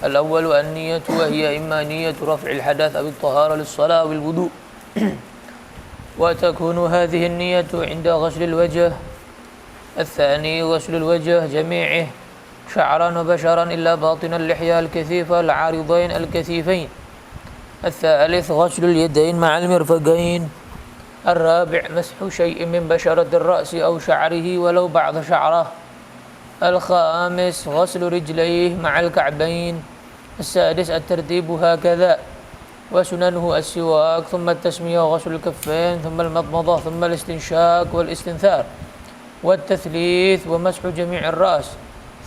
الأول النية، وهي إما نية رفع الحدث أو الطهارة للصلاة أو الوضوء. وتكون هذه النية عند غسل الوجه. الثاني غسل الوجه جميعه شعرا وبشرا إلا باطن اللحية الكثيفة العارضين الكثيفين. الثالث غسل اليدين مع المرفقين. الرابع مسح شيء من بشرة الرأس أو شعره ولو بعض شعره. الخامس غسل رجليه مع الكعبين. السادس الترتيب هكذا. وسننه السواك ثم التسمية وغسل الكفين ثم المضمضة ثم الاستنشاق والاستنثار والتثليث ومسح جميع الرأس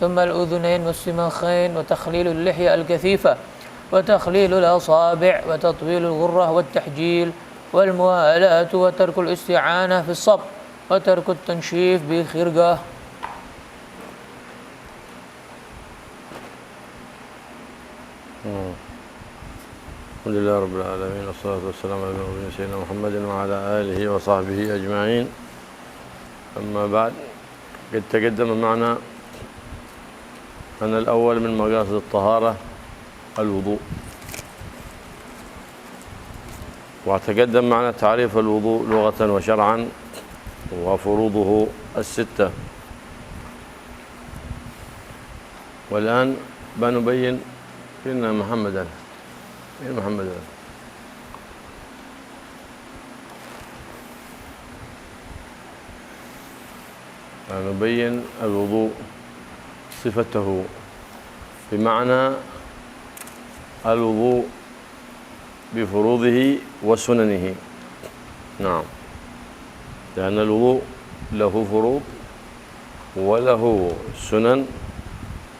ثم الأذنين والسماخين وتخليل اللحية الكثيفة وتخليل الأصابع وتطويل الغرة والتحجيل والموالاة وترك الاستعانة في الصب وترك التنشيف بخرقة. الحمد لله رب العالمين والصلاة والسلام على نبينا سيدنا محمد وعلى آله وصحبه أجمعين. أما بعد، قد تقدم معنا أن الأول من مقاصد الطهارة الوضوء، وتقدم معنا تعريف الوضوء لغة وشرعا وفروضه الستة. والآن بنبين فينا محمدا نبين الوضوء صفته، بمعنى الوضوء بفروضه وسننه. نعم، لأن الوضوء له فروض وله سنن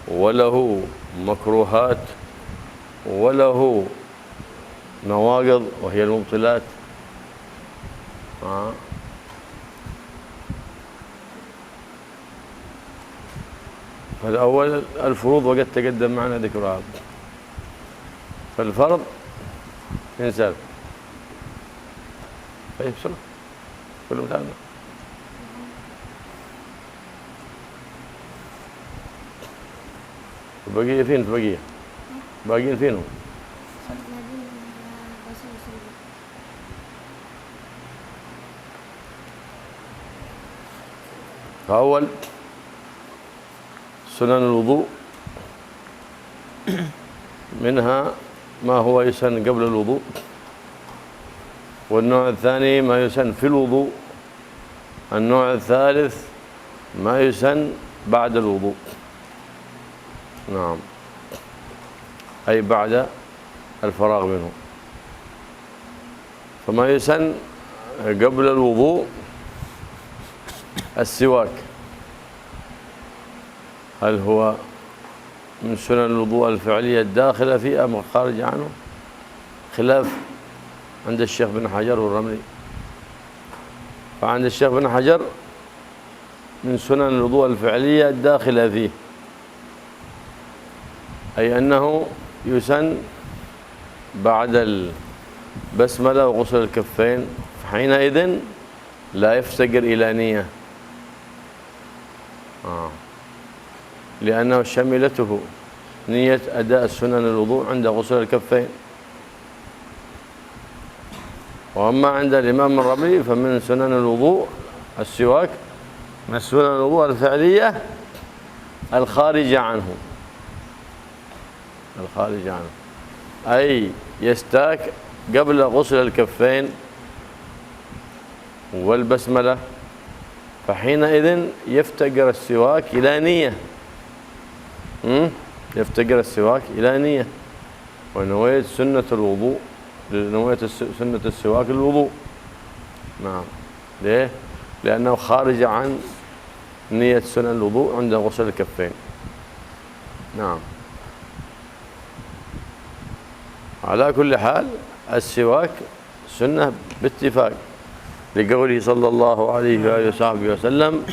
وله مكروهات وله نواقض وهي المبطلات. فالأول الفروض وقد تقدم معنا ذكرها. فالفرض إنسان طيب بسرعة كلهم تعالوا. البقية فين؟ البقية باقيين فينهم؟ فأول سنن الوضوء منها ما هو يسن قبل الوضوء، والنوع الثاني ما يسن في الوضوء، النوع الثالث ما يسن بعد الوضوء. نعم، أي بعد الفراغ منه. فما يسن قبل الوضوء السواك. هل هو من سنن الوضوء الفعلية الداخلة فيه أم خارج عنه؟ خلاف عند الشيخ بن حجر والرملي. فعند الشيخ بن حجر من سنن الوضوء الفعلية الداخلة فيه، أي أنه يسن بعد البسملة وغسل الكفين، حينئذ لا يفتقر إلى نية، لأنه شملته نية أداء سنن الوضوء عند غسل الكفين. وأما عند الإمام الرملي فمن سنن الوضوء السواك، من سنن الوضوء الفعلية الخارج عنه، أي يستاك قبل غسل الكفين والبسملة، فحينئذ يفتقر السواك إلى نية. يفتقر السواك إلى نية، ونويت سنة الوضوء، نويت سنة السواك الوضوء. نعم، ليه؟ لأنه خارج عن نية سنن الوضوء عند غسل الكفين. نعم، على كل حال السواك سنة باتفاق، لقوله صلى الله عليه وآله وصحبه وسلم: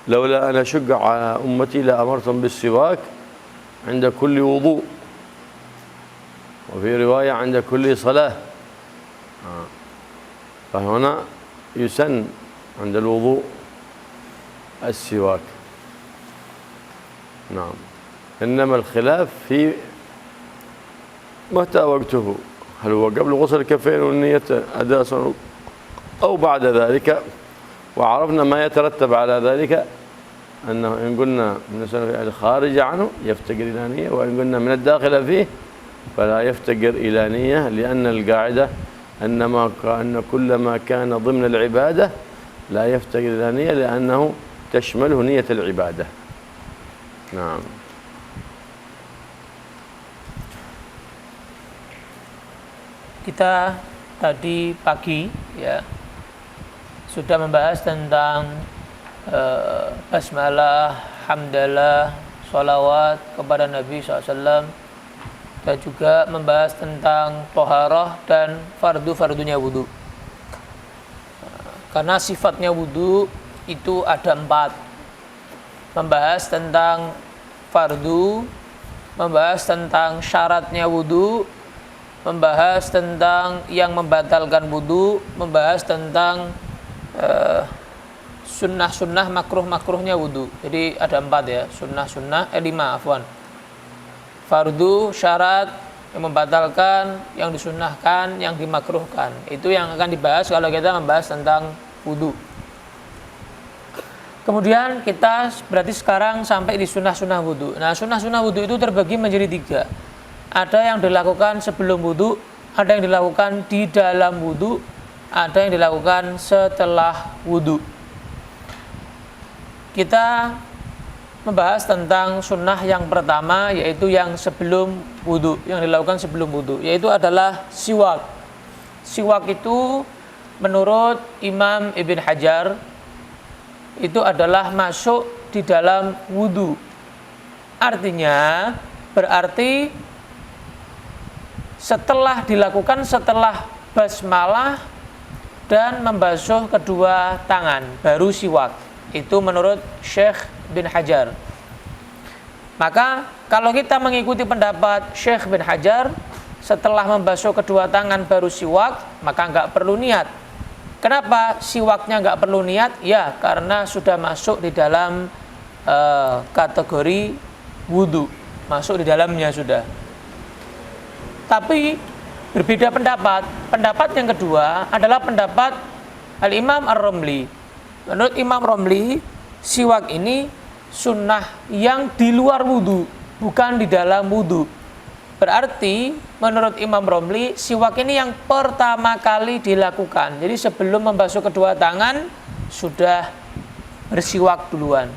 لولا أن أشق على أمتي لأمرتم بالسواك عند كل وضوء، وفي رواية عند كل صلاة. فهنا يسن عند الوضوء السواك. نعم، إنما الخلاف في متى وقته، هل هو قبل غسل الكفين والنية أداء سنة أو بعد ذلك. وعرفنا ما يترتب على ذلك، أنه إن قلنا من السنة الخارج عنه يفتقر إلى نية، وإن قلنا من الداخل فيه فلا يفتقر إلى نية، لأن القاعدة أن كل ما كان ضمن العبادة لا يفتقر إلى نية، لأنه تشمله نية العبادة. نعم. Kita tadi pagi ya sudah membahas tentang basmalah, hamdalah, sholawat kepada Nabi SAW, dan juga membahas tentang toharah dan fardu-fardunya wudu. Karena sifatnya wudu itu ada 4. Membahas tentang fardu, membahas tentang syaratnya wudu, membahas tentang yang membatalkan wudu, membahas tentang sunnah-sunnah, makruh-makruhnya wudu. Jadi ada 4 ya, sunnah-sunnah, 5 afwan. Fardu, syarat, yang membatalkan, yang disunnahkan, yang dimakruhkan. Itu yang akan dibahas kalau kita membahas tentang wudu. Kemudian kita berarti sekarang sampai di sunnah-sunnah wudu. Nah, sunnah-sunnah wudu itu terbagi menjadi 3. Ada yang dilakukan sebelum wudu, ada yang dilakukan di dalam wudu, ada yang dilakukan setelah wudu. Kita membahas tentang sunnah yang pertama, yaitu yang sebelum wudu, yang dilakukan sebelum wudu, yaitu adalah siwak. Siwak itu menurut Imam Ibn Hajar itu adalah masuk di dalam wudu. Artinya berarti setelah dilakukan setelah basmalah dan membasuh kedua tangan baru siwak. Itu menurut Syekh bin Hajar. Maka kalau kita mengikuti pendapat Syekh bin Hajar, setelah membasuh kedua tangan baru siwak, maka nggak perlu niat. Kenapa siwaknya nggak perlu niat? Ya, karena sudah masuk di dalam kategori wudu, masuk di dalamnya sudah. Tapi berbeda pendapat. Pendapat yang kedua adalah pendapat Al-Imam Ar-Romli. Menurut Imam Romli, siwak ini sunnah yang di luar wudu, bukan di dalam wudu. Berarti menurut Imam Romli, siwak ini yang pertama kali dilakukan. Jadi sebelum membasuh kedua tangan sudah bersiwak duluan.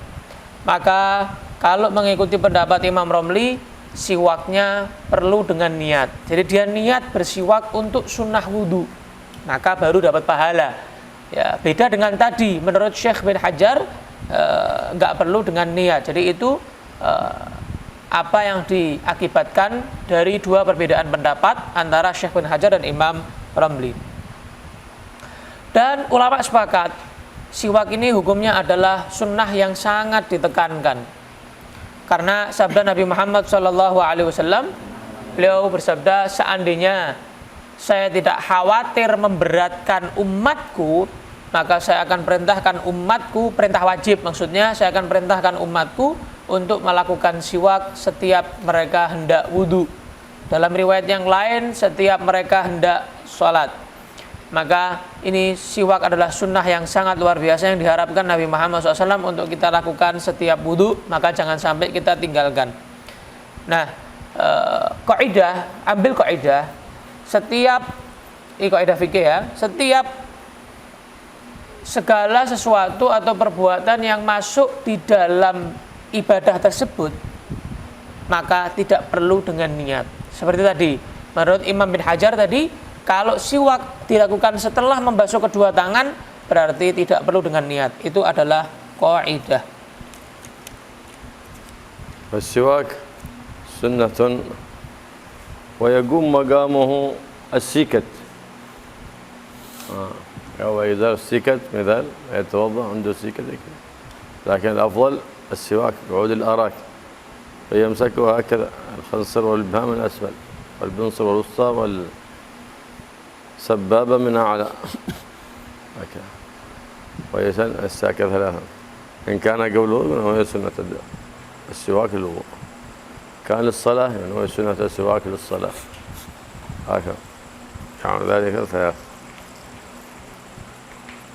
Maka kalau mengikuti pendapat Imam Romli, siwaknya perlu dengan niat. Jadi dia niat bersiwak untuk sunnah wudu, maka baru dapat pahala. Ya, beda dengan tadi menurut Syekh bin Hajar nggak perlu dengan niat. Jadi itu apa yang diakibatkan dari dua perbedaan pendapat antara Syekh bin Hajar dan Imam Romli. Dan ulama sepakat siwak ini hukumnya adalah sunnah yang sangat ditekankan. Karena sabda Nabi Muhammad SAW, beliau bersabda, seandainya saya tidak khawatir memberatkan umatku, maka saya akan perintahkan umatku, perintah wajib maksudnya, saya akan perintahkan umatku untuk melakukan siwak setiap mereka hendak wudu. Dalam riwayat yang lain, setiap mereka hendak sholat. Maka ini siwak adalah sunnah yang sangat luar biasa yang diharapkan Nabi Muhammad SAW untuk kita lakukan setiap wudu, maka jangan sampai kita tinggalkan. Nah, kaidah, ambil kaidah, setiap kaidah fikih ya, setiap segala sesuatu atau perbuatan yang masuk di dalam ibadah tersebut, maka tidak perlu dengan niat. Seperti tadi, menurut Imam bin Hajar tadi, kalau siwak dilakukan setelah membasuh kedua tangan, berarti tidak perlu dengan niat. Itu adalah kaidah. السواك سنة ويقوم مقامه السكت. هو إذا السكت مثال يتوضأ عنده سكت، لكن الأفضل السواك بعود الأراك، فيمسكه هكذا الخنصر والإبهام من أسفل، والبنصر والوسطى والسبابة من أعلى هكذا، ويسن الساكت 3. إن كان قبل الوضوء فهي سنة السواك للوضوء. كان للصلاة يعني هو سنة السواك للصلاة هكذا كان ذلك ثلاث.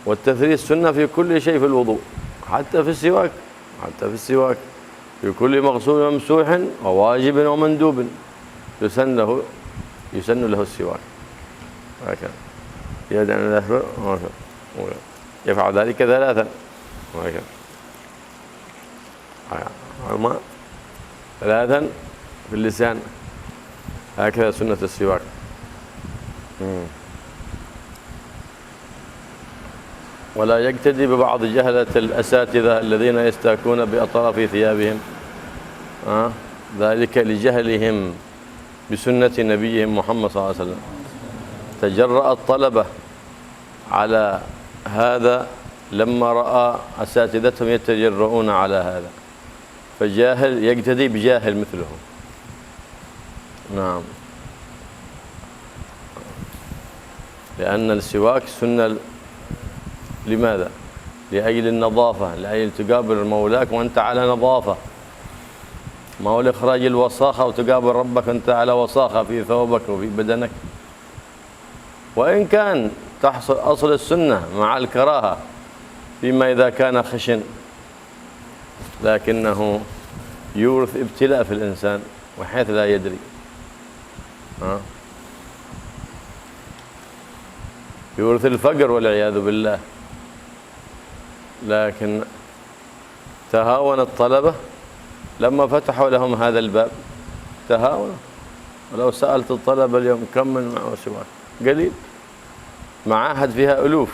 والتثليث سنة في كل شيء في الوضوء حتى في السواك، حتى في السواك في كل مغسول وممسوح وواجب ومندوب يسن له السواك هكذا يدعو الأسفل يفعل ذلك ثلاثا هكذا ثلاثا في اللسان هكذا سنة السواك. ولا يقتدي ببعض جهلة الأساتذة الذين يستاكون بأطراف ثيابهم ذلك لجهلهم بسنة نبيهم محمد صلى الله عليه وسلم. تجرأ الطلبة على هذا لما رأى أساتذتهم يتجرؤون على هذا، فجاهل يقتدي بجاهل مثلهم. نعم، لأن السواك سنة. لماذا؟ لأجل النظافة، لأجل تقابل مولاك وأنت على نظافة، ما هو لإخراج الوساخة وتقابل ربك أنت على وساخة في ثوبك وفي بدنك. وإن كان تحصل أصل السنة مع الكراهة فيما إذا كان خشن، لكنه يورث ابتلاء في الإنسان وحيث لا يدري. يورث الفقر والعياذ بالله. لكن تهاون الطلبة لما فتحوا لهم هذا الباب، تهاونوا. ولو سألت الطلبة اليوم كم من معه سواك؟ قليل. معاهد فيها ألوف،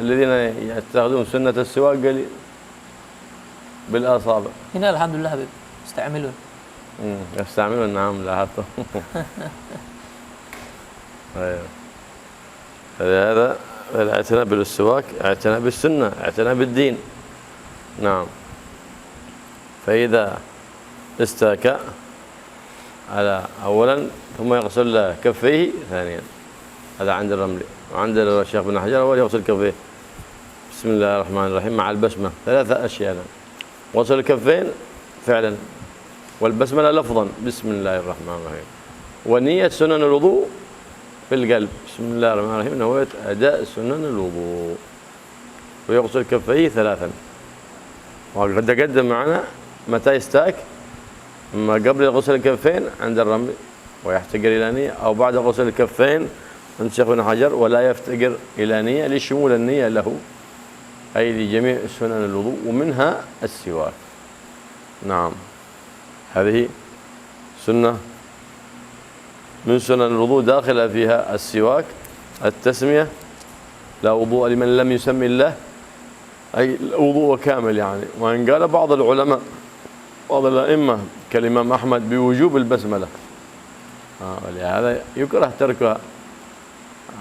الذين يتخذون سنة السواك قليل بالأصابع. هنا الحمد لله يستعملون. يستعملون، نعم، لاحظتم. أيوه. هذا الاعتناء بالسواك اعتناء بالسنة، اعتناء بالدين. نعم. فإذا استاك على أولا ثم يغسل كفيه ثانيا، هذا عند الرملي. وعند الشيخ بن حجر أول يغسل كفيه بسم الله الرحمن الرحيم مع البسمة، ثلاثة أشياء. غسل الكفين فعلا، والبسملة لفظا بسم الله الرحمن الرحيم، ونية سنن الوضوء في القلب بسم الله الرحمن الرحيم، نويت أداء سنن الوضوء. ويغسل كفيه ثلاثا. وقد تقدم معنا متى يستاك، اما قبل غسل الكفين عند الرمل ويحتقر إلى نية، أو بعد غسل الكفين عند الشيخ بن حجر ولا يفتقر إلى نية لشمول النية له، أي لجميع سنن الوضوء ومنها السواك. نعم، هذه سنة من سنن الوضوء داخل فيها السواك. التسمية، لا وضوء لمن لم يسمي الله، أي الوضوء كامل يعني. وإن قال بعض العلماء بعض الأئمة كالإمام أحمد بوجوب البسملة، ولهذا يكره تركها.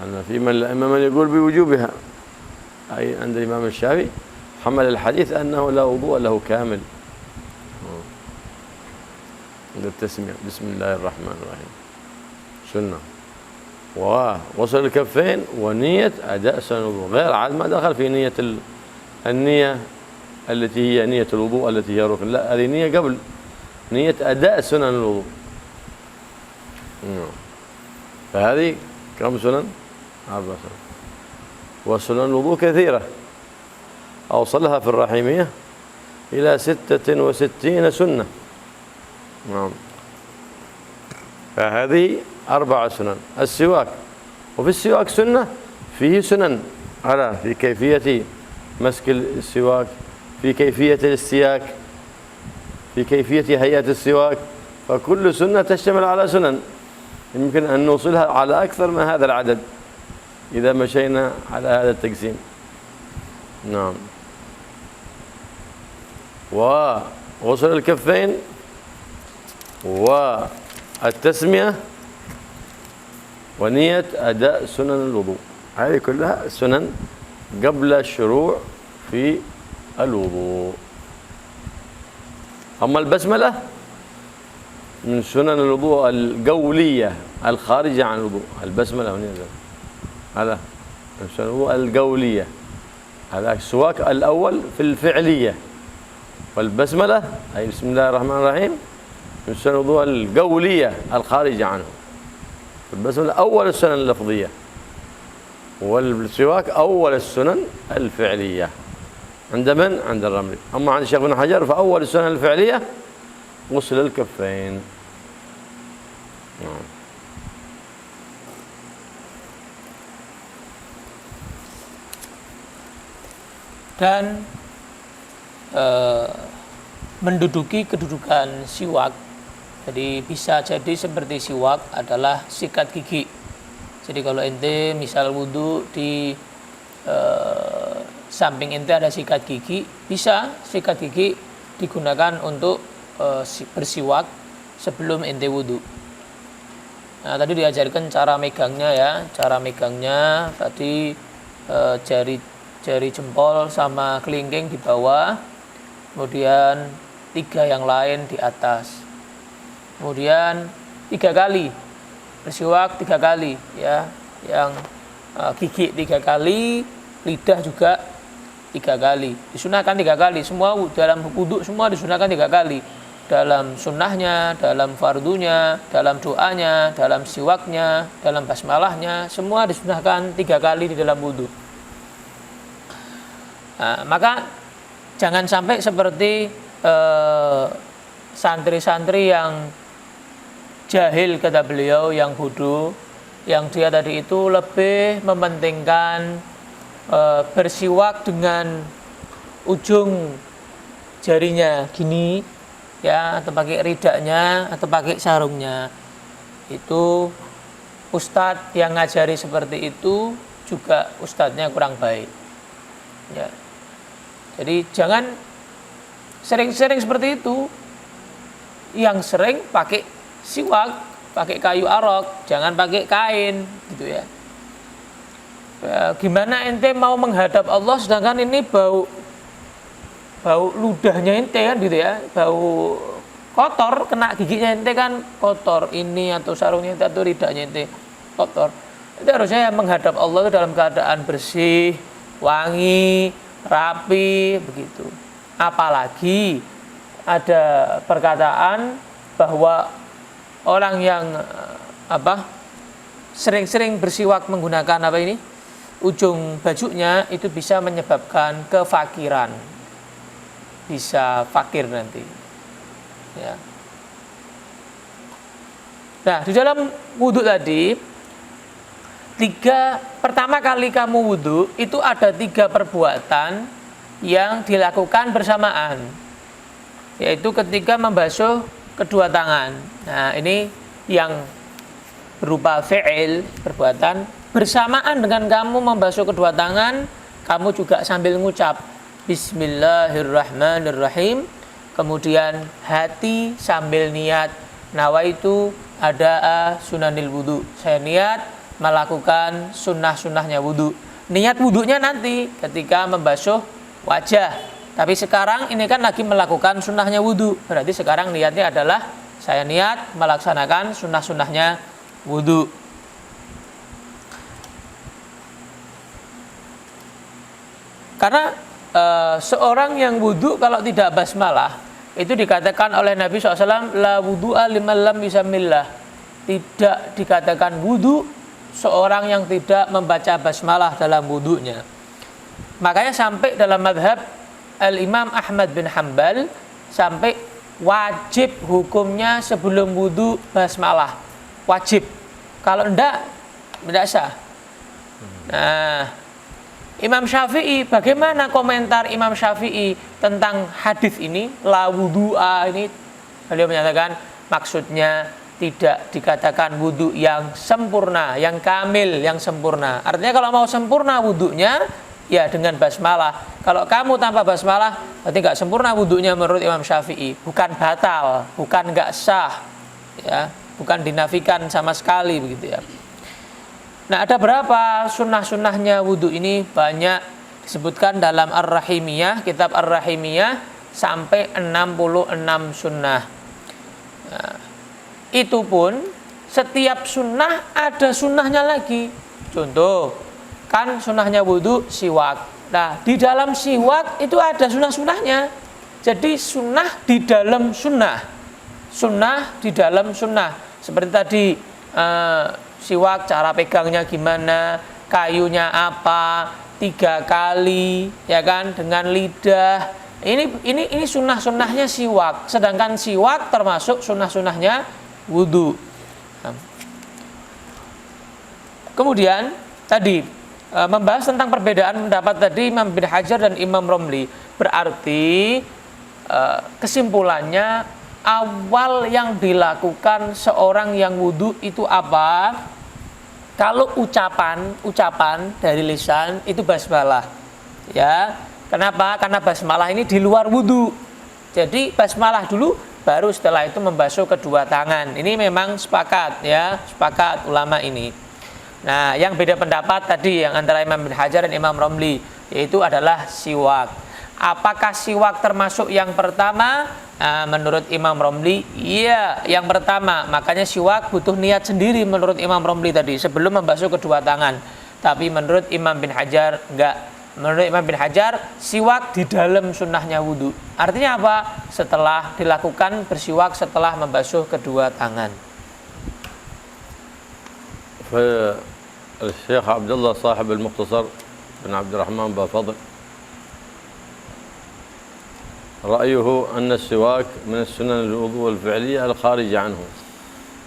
أن في من الأئمة من يقول بوجوبها، أي عند الإمام الشافعي حمل الحديث أنه لا وضوء له كامل. عند التسمية بسم الله الرحمن الرحيم سنة. وغسل الكفين ونية أداء سنن الوضوء، غير عاد ما دخل في نية النية التي هي نية الوضوء التي هي ركن، لا، هذه نية قبل نية أداء سنن الوضوء. فهذه كم سنن؟ 4 سنن. وسنن الوضوء كثيرة، أوصلها في الرحيمية إلى 66 سنة. نعم. فهذه 4 سنن. السواك، وفي السواك سنة، فيه سنن في كيفية مسك السواك، في كيفية الاستياك، في كيفية هيئة السواك. فكل سنة تشتمل على سنن، يمكن أن نوصلها على أكثر من هذا العدد إذا مشينا على هذا التقسيم. نعم. وغسل الكفين والتسمية ونية أداء سنن الوضوء، هذه كلها سنن قبل الشروع في الوضوء. أما البسملة من سنن الوضوء القولية الخارجة عن الوضوء. البسملة هذا من سنن الوضوء القولية، هذا السواك الأول في الفعلية، والبسملة أي بسم الله الرحمن الرحيم من سنن الوضوء القولية الخارجة عنه. البسملة أول السنن اللفظية، والسواك أول السنن الفعلية عند من؟ عند الرملي. أما عند الشيخ ابن حجر فأول السنن الفعلية غسل الكفين. Dan menduduki kedudukan siwak. Jadi bisa jadi seperti siwak adalah sikat gigi. Jadi kalau ente misal wudu di samping ente ada sikat gigi, bisa sikat gigi digunakan untuk bersiwak sebelum ente wudu. Nah, tadi diajarkan cara megangnya ya. Cara megangnya tadi jari jempol sama kelingking di bawah, kemudian 3 yang lain di atas. Kemudian 3 kali bersiwak, 3 kali ya, yang gigi 3 kali, lidah juga 3 kali. Disunahkan 3 kali. Semua dalam wudu semua disunahkan 3 kali. Dalam sunnahnya, dalam fardunya, dalam doanya, dalam siwaknya, dalam basmalahnya, semua disunahkan 3 kali di dalam wudu. Nah, maka jangan sampai seperti santri-santri yang jahil, kata beliau, yang bodoh, yang dia tadi itu lebih mementingkan bersiwak dengan ujung jarinya gini ya, atau pakai ridaknya atau pakai sarungnya. Itu ustadz yang ngajari seperti itu juga ustadznya kurang baik ya. Jadi jangan sering-sering seperti itu. Yang sering pakai siwak, pakai kayu arok, jangan pakai kain gitu ya. Gimana ente mau menghadap Allah sedangkan ini bau ludahnya ente kan gitu ya, bau kotor, kena giginya ente kan kotor, ini atau sarungnya ente atau ridaknya ente kotor. Itu harusnya menghadap Allah itu dalam keadaan bersih, wangi, rapi begitu. Apalagi ada perkataan bahwa orang yang sering-sering bersiwak menggunakan ujung bajunya itu bisa menyebabkan kefakiran, bisa fakir nanti ya. Nah, di dalam wudhu tadi pertama kali kamu wudhu itu ada 3 perbuatan yang dilakukan bersamaan, yaitu ketika membasuh kedua tangan. Nah, ini yang berupa fi'il, perbuatan bersamaan dengan kamu membasuh kedua tangan, kamu juga sambil ngucap Bismillahirrahmanirrahim, kemudian hati sambil niat nawaitu ada'a sunanil wudu, saya niat melakukan sunnah-sunnahnya wudu. Niat wudunya nanti ketika membasuh wajah, tapi sekarang ini kan lagi melakukan sunnahnya wudu, berarti sekarang niatnya adalah saya niat melaksanakan sunnah-sunnahnya wudu. Karena seorang yang wudu kalau tidak basmalah, itu dikatakan oleh Nabi SAW, la wudu'a liman lam yusammillah, tidak dikatakan wudu seorang yang tidak membaca basmalah dalam wudunya. Makanya sampai dalam madhab Al-Imam Ahmad bin Hanbal sampai wajib hukumnya sebelum wudu basmalah, wajib. Kalau tidak sah. Nah, Imam Syafi'i, bagaimana komentar Imam Syafi'i tentang hadis ini, la wudu'a ini? Beliau menyatakan maksudnya tidak dikatakan wudu yang sempurna, yang kamil, yang sempurna. Artinya kalau mau sempurna wudunya ya dengan basmalah. Kalau kamu tanpa basmalah berarti nggak sempurna wudunya menurut Imam Syafi'i. Bukan batal, bukan nggak sah, ya, bukan dinafikan sama sekali begitu ya. Nah, ada berapa sunnah-sunnahnya wudu ini? Banyak disebutkan dalam Ar-Rahimiyah, kitab Ar-Rahimiyah, sampai 66 sunnah. Nah, itu pun setiap sunnah ada sunnahnya lagi. Contoh, kan sunnahnya wudu siwak. Nah, di dalam siwak itu ada sunnah-sunnahnya. Jadi sunnah di dalam sunnah. sunnah di dalam sunnah. Seperti tadi siwak cara pegangnya gimana, kayunya apa, 3 kali, ya kan, dengan lidah. Ini sunnah-sunnahnya siwak. Sedangkan siwak termasuk sunnah-sunnahnya wudu. Kemudian tadi membahas tentang perbedaan pendapat tadi Imam bin Hajar dan Imam Romli. Berarti kesimpulannya awal yang dilakukan seorang yang wudu itu apa? Kalau ucapan dari lisan itu basmalah. Ya. Kenapa? Karena basmalah ini di luar wudu. Jadi basmalah dulu, baru setelah itu membasuh kedua tangan. Ini memang sepakat ya, sepakat ulama ini. Nah, yang beda pendapat tadi yang antara Imam bin Hajar dan Imam Romli, yaitu adalah siwak. Apakah siwak termasuk yang pertama? Nah, menurut Imam Romli, iya, yang pertama. Makanya siwak butuh niat sendiri menurut Imam Romli tadi sebelum membasuh kedua tangan. Tapi menurut Imam bin Hajar enggak. Menurut Imam bin Hajar, siwak di dalam sunnahnya wudu. Artinya apa? Setelah dilakukan bersiwak setelah membasuh kedua tangan. الشيخ عبد الله صاحب المختصر بن عبد الرحمن بافضل رأيه أن السواك من السنن الوضوء الفعلية الخارجة عنه،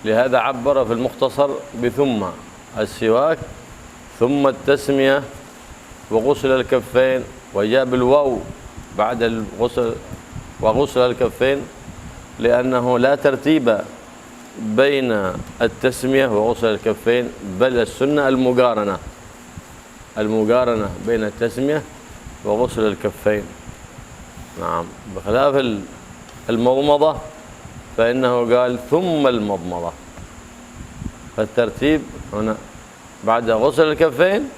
لهذا عبر في المختصر بثم السواك ثم التسمية وغسل الكفين، وجاء بالواو بعد الغسل وغسل الكفين لأنه لا ترتيب بين التسمية وغسل الكفين، بل السنة المقارنة بين التسمية وغسل الكفين. نعم، بخلاف المضمضة فإنه قال ثم المضمضة، فالترتيب هنا بعد غسل الكفين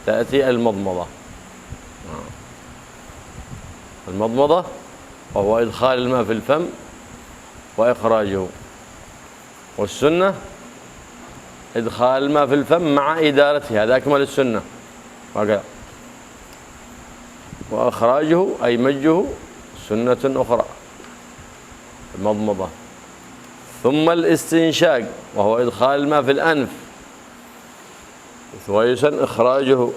تأتي المضمضة. المضمضة وهو إدخال الماء في الفم وإخراجه، والسنة إدخال الماء في الفم مع إدارته، هذا أكمل السنة، وإخراجه أي مجه سنة أخرى المضمضة. ثم الاستنشاق وهو إدخال الماء في الأنف، ويسن إخراجه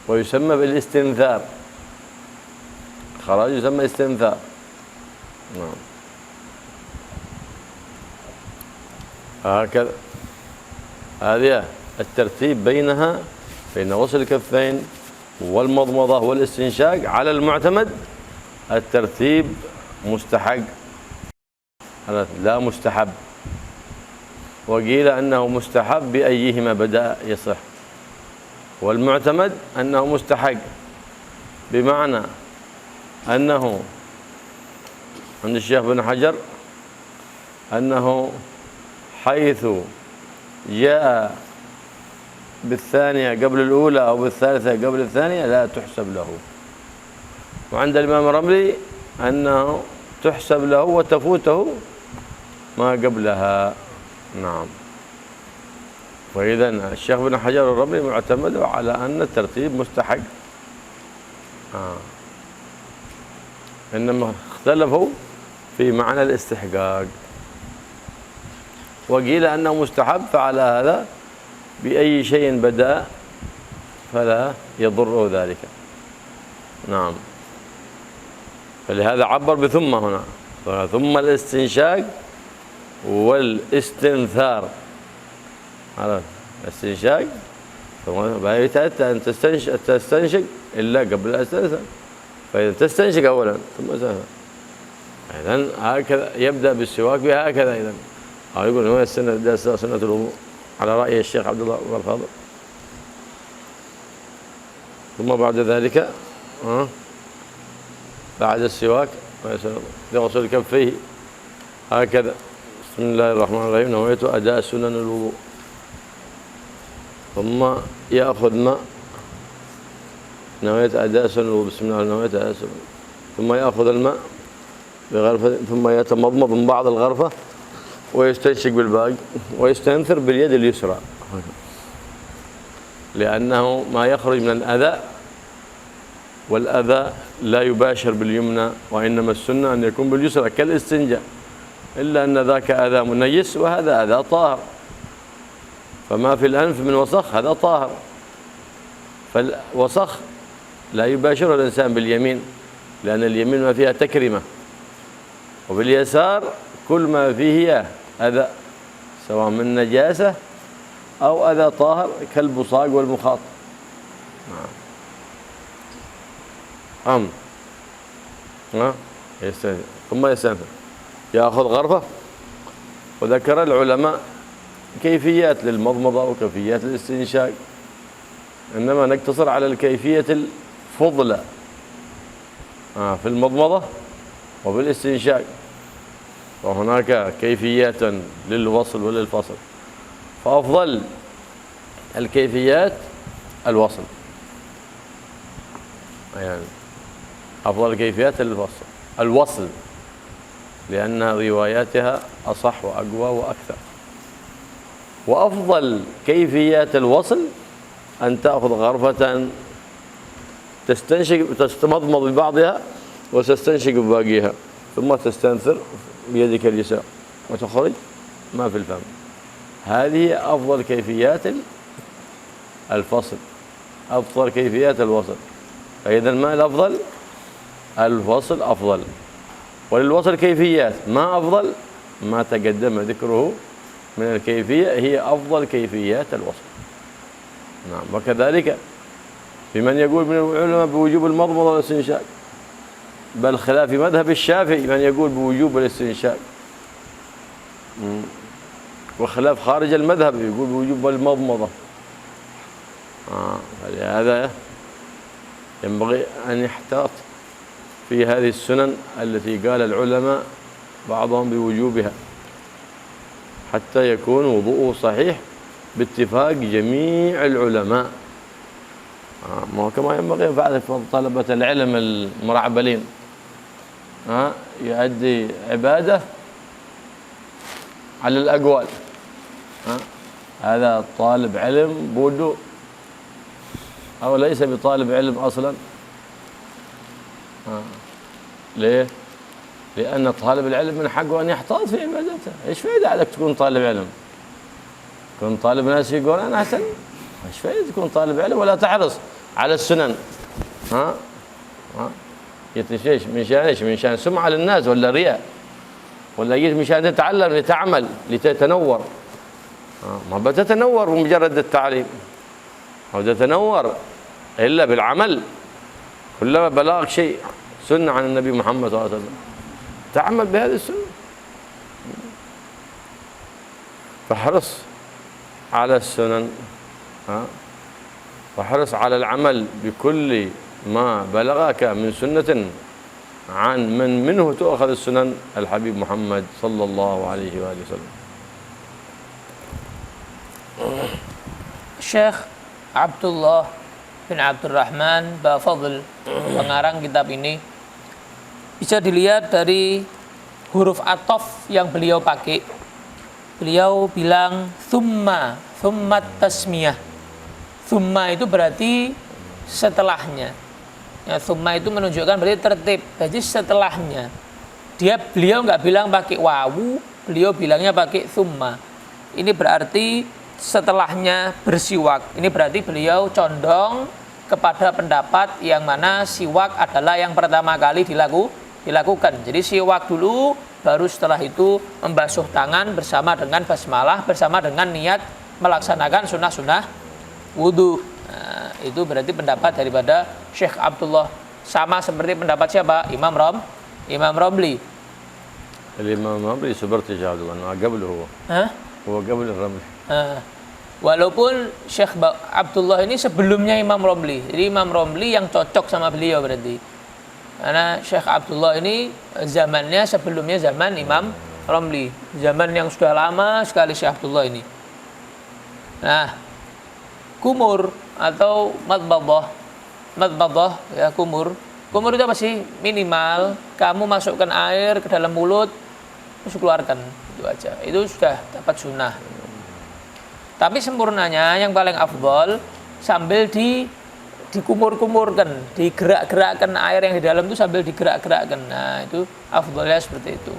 ويسمى بالاستنثار، إخراجه يسمى استنثار. نعم، هكذا هذه الترتيب بينها، بين غسل الكفين والمضمضة والاستنشاق على المعتمد الترتيب مستحق لا مستحب، وقيل أنه مستحب بأيهما بدأ يصح، والمعتمد أنه مستحق، بمعنى أنه عند الشيخ بن حجر أنه حيث جاء بالثانية قبل الأولى أو بالثالثة قبل الثانية لا تحسب له، وعند الإمام الرملي أنه تحسب له وتفوته ما قبلها. نعم، وإذا الشيخ بن حجر الرملي معتمد على أن الترتيب مستحق، إنما اختلفوا في معنى الاستحقاق، وقيل أنه مستحب، فعلى هذا بأي شيء بدأ فلا يضر ذلك. نعم، فلهذا عبر بثم هنا، ثم الاستنشاق والاستنثار. على الاستنشاق لا يتأتى أن تستنشق إلا قبل الاستنثار، فإذا تستنشق أولا ثم تستنثر. إذن هكذا يبدأ بالسواك بهكذا. إذن أو يقول هو سنة الوضوء على رأي الشيخ عبد الله والفاضل. ثم بعد ذلك بعد السواك يغسل كفيه هكذا. بسم الله الرحمن الرحيم. نويت أداء سنن الوضوء. ثم يأخذ ماء. نويت أداء سنن الوضوء. بسم الله نويت أداء سنن. ثم يأخذ الماء بغرفة، ثم يتمضمض من بعض الغرفة ويستنشق بالباقي، ويستنثر باليد اليسرى، لأنه ما يخرج من الأذى والأذى لا يباشر باليمنى، وإنما السنة أن يكون باليسرى كالاستنجاء، إلا أن ذاك أذى منيس وهذا أذى طاهر، فما في الأنف من وسخ هذا طاهر، فالوسخ لا يباشره الإنسان باليمين، لأن اليمين ما فيها تكرمة، وباليسار كل ما فيه أذى سواء من نجاسة أو أذى طاهر كالبصاق والمخاط. يستنثر ثم يستنثر يأخذ غرفة. وذكر العلماء كيفيات للمضمضة وكيفيات للاستنشاق، إنما نقتصر على الكيفية الفضلى في المضمضة وبالاستنشاق، وهناك كيفيات للوصل وللفصل، فأفضل الكيفيات الوصل، يعني أفضل الكيفيات الوصل لأن رواياتها أصح وأقوى وأكثر. وأفضل كيفيات الوصل أن تأخذ غرفة تستمضمض ببعضها وتستنشق بباقيها، ثم تستنثر بيدك اليسار وتخرج ما في الفم. هذه أفضل كيفيات الفصل، أفضل كيفيات الوصل. فإذا ما الأفضل؟ الوصل أفضل. وللوصل كيفيات، ما أفضل ما تقدم ذكره من الكيفية هي أفضل كيفيات الوصل. نعم. وكذلك في من يقول من العلماء بوجوب المضمضة والاستنشاق، بل خلاف مذهب الشافعي من يقول بوجوب الاستنشاق، وخلاف خارج المذهب يقول بوجوب المضمضة. فلهذا ينبغي أن يحتاط في هذه السنن التي قال العلماء بعضهم بوجوبها حتى يكون وضوءه صحيح باتفاق جميع العلماء. كما ينبغي بعد طلبة العلم المرعبلين يؤدي عبادة على الأقوال. هذا طالب علم بودو أو ليس بطالب علم أصلا. ليه؟ لأن طالب العلم من حقه أن يحتاط في عبادته. إيش فائدة عليك تكون طالب علم؟ تكون طالب ناس يقول أنا أحسن، إيش فائدة تكون طالب علم ولا تحرص على السنن؟ يتشيش من شان إيش؟ من شان سمعة للناس ولا رياء؟ ولا يجي من شان تتعلم لتعمل لتتنور؟ ما بتتنور بمجرد التعليم، أو تتنور إلا بالعمل. كلما بلغك شيء سنة عن النبي محمد صلى الله عليه وسلم تعمل بهذه السنة. فاحرص على السنن، واحرص على العمل بكل ما بلغك من سنة عن من منه تؤخذ السنن الحبيب محمد صلى الله عليه وآله وسلم. Syekh Abdullah bin Abdurrahman Bafadl, pengarang kitab ini, bisa dilihat dari huruf ataf yang beliau pakai. Beliau bilang thumma tasmiyah. Thumma itu berarti setelahnya. Ya, thumma itu menunjukkan berarti tertib, jadi setelahnya. Beliau nggak bilang pakai wawu, beliau bilangnya pakai thumma. Ini berarti setelahnya bersiwak. Ini berarti beliau condong kepada pendapat yang mana siwak adalah yang pertama kali dilakukan. Jadi siwak dulu, baru setelah itu membasuh tangan bersama dengan basmalah, bersama dengan niat melaksanakan sunnah-sunnah wudhu. Nah, itu berarti pendapat daripada Syekh Abdullah. Sama seperti pendapat siapa? Imam Romli. Imam Romli seperti Syekh Abdullah. Qabl huwa. Huwa qabl Romli. Walaupun Syekh Abdullah ini sebelumnya Imam Romli. Jadi Imam Romli yang cocok sama beliau berarti. Karena Syekh Abdullah ini zamannya sebelumnya zaman Imam Romli. Zaman yang sudah lama sekali Syekh Abdullah ini. Nah, kumur atau madbadah ya, kumur itu apa sih? Minimal kamu masukkan air ke dalam mulut terus keluarkan, itu aja. Itu sudah dapat sunnah. Tapi sempurnanya yang paling afdol sambil dikumur-kumurkan, digerak-gerakkan air yang di dalam itu sambil digerak-gerakkan. Nah, itu afdhalnya seperti itu.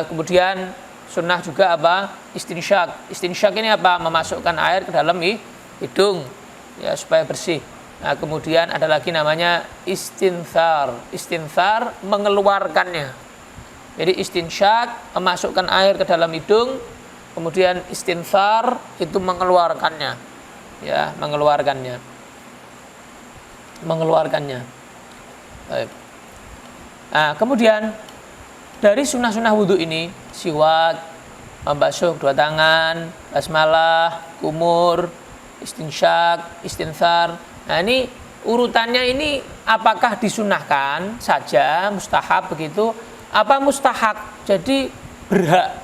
Kemudian sunnah juga apa? Istinsyak. Istinsyak ini apa? Memasukkan air ke dalam hidung ya supaya bersih. Nah, kemudian ada lagi namanya istinthar. Istinthar mengeluarkannya. Jadi istinsyak memasukkan air ke dalam hidung, kemudian istinthar itu mengeluarkannya. Ya, mengeluarkannya. Baik. Nah, kemudian dari sunnah-sunnah wudhu ini, siwak, membasuh kedua tangan, basmalah, kumur, istinsyak, istinthar. Nah, ini urutannya ini apakah disunahkan saja, mustahab begitu, apa mustahak? Jadi berhak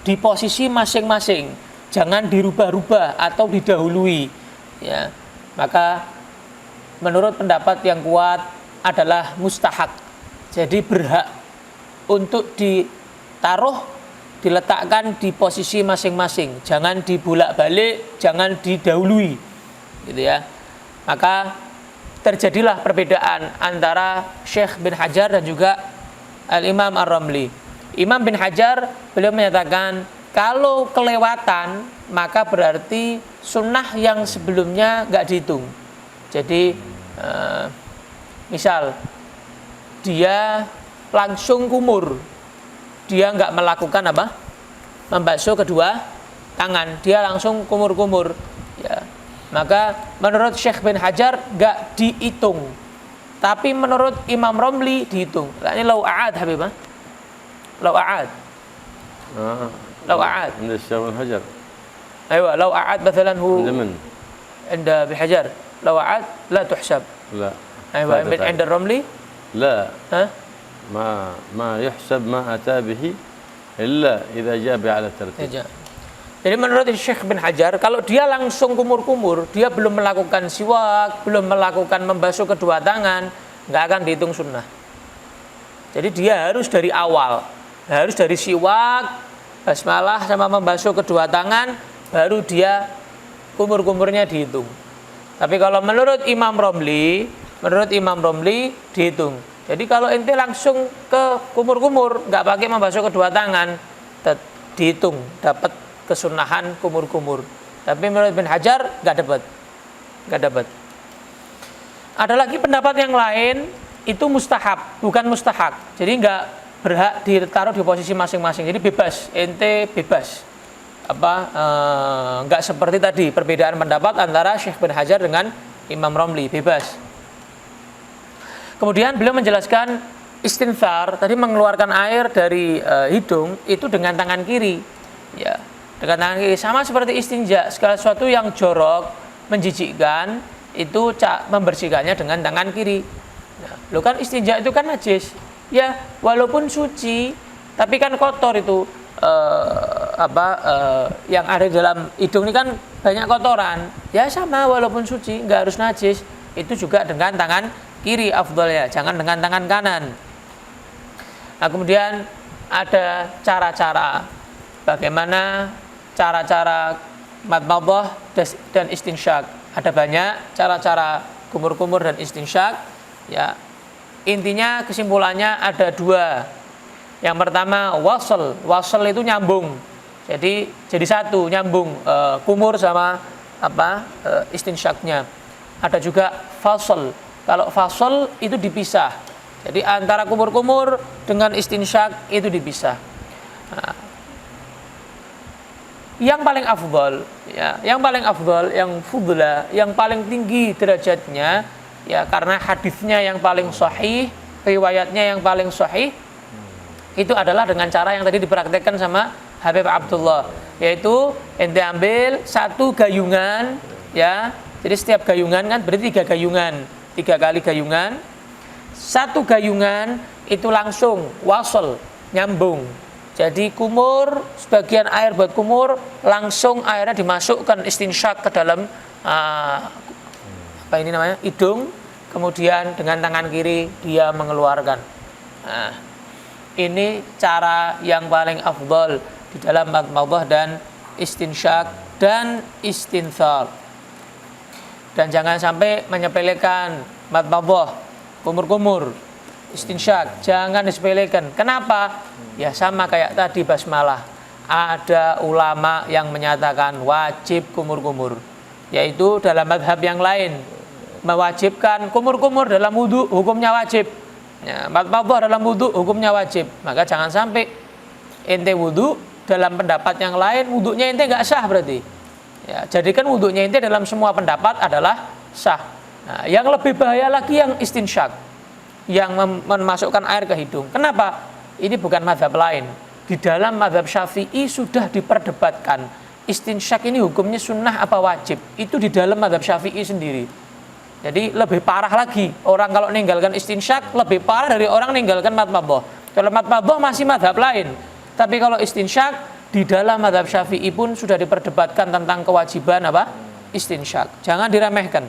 di posisi masing-masing, jangan dirubah-rubah atau didahului. Ya, maka menurut pendapat yang kuat adalah mustahak. Jadi berhak untuk ditaruh, diletakkan di posisi masing-masing, jangan dibolak-balik, jangan didahului, gitu ya. Maka terjadilah perbedaan antara Syekh bin Hajar dan juga Al-Imam Ar-Ramli. Imam bin Hajar beliau menyatakan kalau kelewatan maka berarti sunnah yang sebelumnya nggak dihitung. Jadi misal dia langsung kumur, dia nggak melakukan apa? Membasuh kedua tangan, dia langsung kumur-kumur. Ya. Maka menurut Syekh bin Hajar nggak dihitung, tapi menurut Imam Romli dihitung. Ini lau a'ad Habibah, lau a'ad, lau a'ad. عند الشيخ بن حجر. أيوة لو أعاد مثلا هو عند ابن حجر لو أعاد لا تحسب. لا. أيوة عند الرملي لا. ها؟ ما يحسب ما أتى به إلا إذا جاء على الترتيب. Jadi menurut Syekh bin Hajar, kalau dia langsung kumur-kumur, dia belum melakukan siwak, belum melakukan membasuh kedua tangan, nggak akan dihitung sunnah. Jadi dia harus dari awal, harus dari siwak, basmalah sama membasuh kedua tangan, baru dia kumur-kumurnya dihitung. Tapi kalau menurut Imam Romli dihitung. Jadi kalau ente langsung ke kumur-kumur, nggak pakai membasuh kedua tangan, dihitung, dapat kesunahan kumur-kumur. Tapi menurut Ibn Hajar nggak dapat. Ada lagi pendapat yang lain, itu mustahab, bukan mustahak. Jadi nggak berhak ditaruh di posisi masing-masing. Jadi bebas, ente bebas. Nggak seperti tadi perbedaan pendapat antara Syekh bin Hajar dengan Imam Romli, bebas. Kemudian beliau menjelaskan istinthar, tadi mengeluarkan air dari hidung itu dengan tangan kiri. Ya, dengan tangan kiri sama seperti istinja, segala sesuatu yang jorok, menjijikkan itu membersihkannya dengan tangan kiri. Nah, lo kan istinja itu kan najis. Ya, walaupun suci, tapi kan kotor itu. Yang ada di dalam hidung ini kan banyak kotoran. Ya sama, walaupun suci, nggak harus najis. Itu juga dengan tangan kiri afdhalnya, jangan dengan tangan kanan. Nah, kemudian ada cara-cara bagaimana cara-cara madmadah dan istinsyak. Ada banyak cara-cara kumur-kumur dan istinsyak. Ya, intinya kesimpulannya ada dua. Yang pertama wasl itu nyambung. Jadi satu, nyambung kumur sama istinsyaknya. Ada juga fasl. Kalau fasl itu dipisah. Jadi antara kumur-kumur dengan istinsyak itu dipisah. Nah, yang paling afdal, yang fudla, yang paling tinggi derajatnya ya karena hadisnya yang paling sahih, riwayatnya yang paling sahih itu adalah dengan cara yang tadi dipraktekkan sama Habib Abdullah, yaitu ente ambil satu gayungan ya. Jadi setiap gayungan kan berarti 3 gayungan, 3 kali gayungan. Satu gayungan itu langsung wasl, nyambung. Jadi kumur, sebagian air buat kumur, langsung airnya dimasukkan istinsyak ke dalam hidung, kemudian dengan tangan kiri dia mengeluarkan. Nah, ini cara yang paling afdal di dalam madmadah dan istinsyak dan istinthar. Dan jangan sampai menyepelekan madmadhah, kumur-kumur, istinsyak, jangan disepelekan. Kenapa? Ya sama kayak tadi basmalah. Ada ulama yang menyatakan wajib kumur-kumur, yaitu dalam mazhab yang lain mewajibkan kumur-kumur dalam wudu, hukumnya wajib. Ya, madmadhah dalam wudu hukumnya wajib. Maka jangan sampai ente wudu dalam pendapat yang lain wudunya ente nggak sah berarti. Ya, jadikan wudunya ente dalam semua pendapat adalah sah. Nah, yang lebih bahaya lagi yang istinsyak, yang memasukkan air ke hidung. Kenapa? Ini bukan mazhab lain. Di dalam mazhab Syafi'i sudah diperdebatkan istinsyak ini hukumnya sunnah apa wajib. Itu di dalam mazhab Syafi'i sendiri. Jadi lebih parah lagi. Orang kalau meninggalkan istinsyak lebih parah dari orang meninggalkan madmadhah. Kalau madmadhah masih mazhab lain. Tapi kalau istinsyak di dalam mazhab Syafi'i pun sudah diperdebatkan tentang kewajiban apa? Istinsyak. Jangan diremehkan.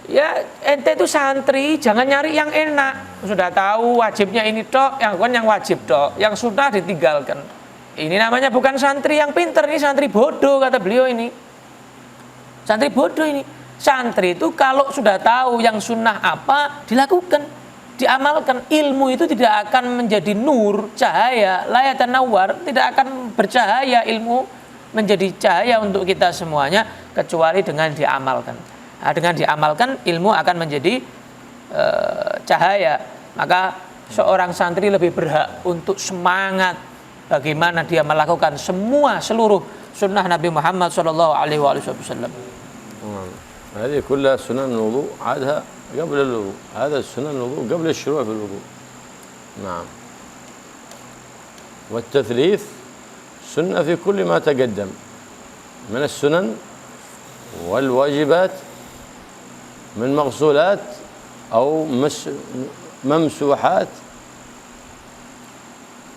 Ya, ente itu santri, jangan nyari yang enak. Sudah tahu wajibnya ini tok, yang kan yang wajib tok, yang sudah ditinggalkan. Ini namanya bukan santri yang pinter, ini santri bodoh kata beliau ini. Santri bodoh ini. Santri itu kalau sudah tahu yang sunnah apa, dilakukan, diamalkan. Ilmu itu tidak akan menjadi nur, cahaya, layatan nawar, tidak akan bercahaya ilmu menjadi cahaya untuk kita semuanya kecuali dengan diamalkan. Nah, dengan diamalkan ilmu akan menjadi cahaya. Maka seorang santri lebih berhak untuk semangat bagaimana dia melakukan seluruh sunnah Nabi Muhammad SAW. هذه كلها سنن الوضوء عادها قبل الوضوء. هذا سنن الوضوء قبل الشروع في الوضوء. نعم. والتثليث سنة في كل ما تقدم من السنن والواجبات من مغسولات أو ممسوحات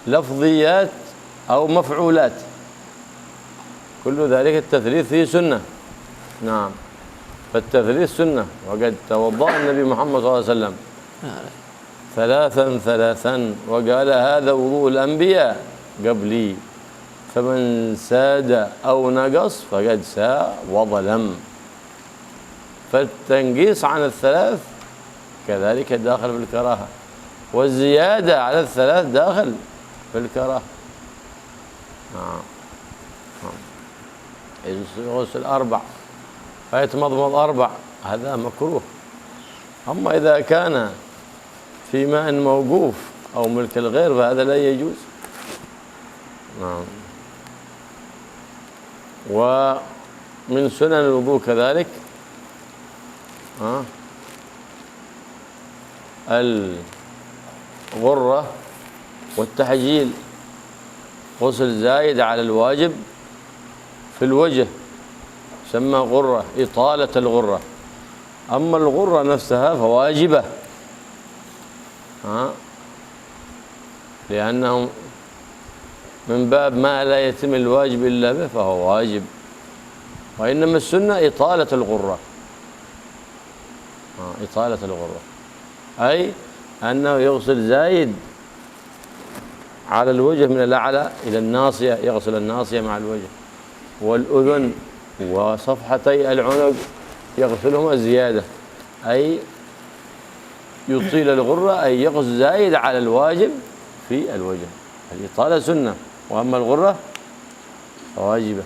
لفظيات أو مفعولات، كل ذلك التثليث فيه سنة. نعم. فالتثليث سنة، وقد توضأ النبي محمد صلى الله عليه وسلم ثلاثا ثلاثا وقال هذا وضوء الأنبياء قبلي فمن ساد أو نقص فقد ساء وظلم. فالتنقيص عن الثلاث كذلك داخل في الكراهة، والزيادة على الثلاث داخل في الكراهة. يغسل 4 فيتمضمض 4 هذا مكروه. أما إذا كان في ماء موقوف أو ملك الغير فهذا لا يجوز. نعم. ومن سنن الوضوء كذلك الغرة والتحجيل، غسل زايد على الواجب في الوجه يسمى غرة، إطالة الغرة. أما الغرة نفسها فواجبة لأنه من باب ما لا يتم الواجب إلا به فهو واجب، وإنما السنة إطالة الغرة. إطالة الغرة أي أنه يغسل زايد على الوجه من الأعلى إلى الناصية، يغسل الناصية مع الوجه والأذن وصفحتي العنق يغسلهما زيادة، أي يطيل الغرة أي يغسل زايد على الواجب في الوجه. الإطالة سنة، وأما الغرة فواجبة.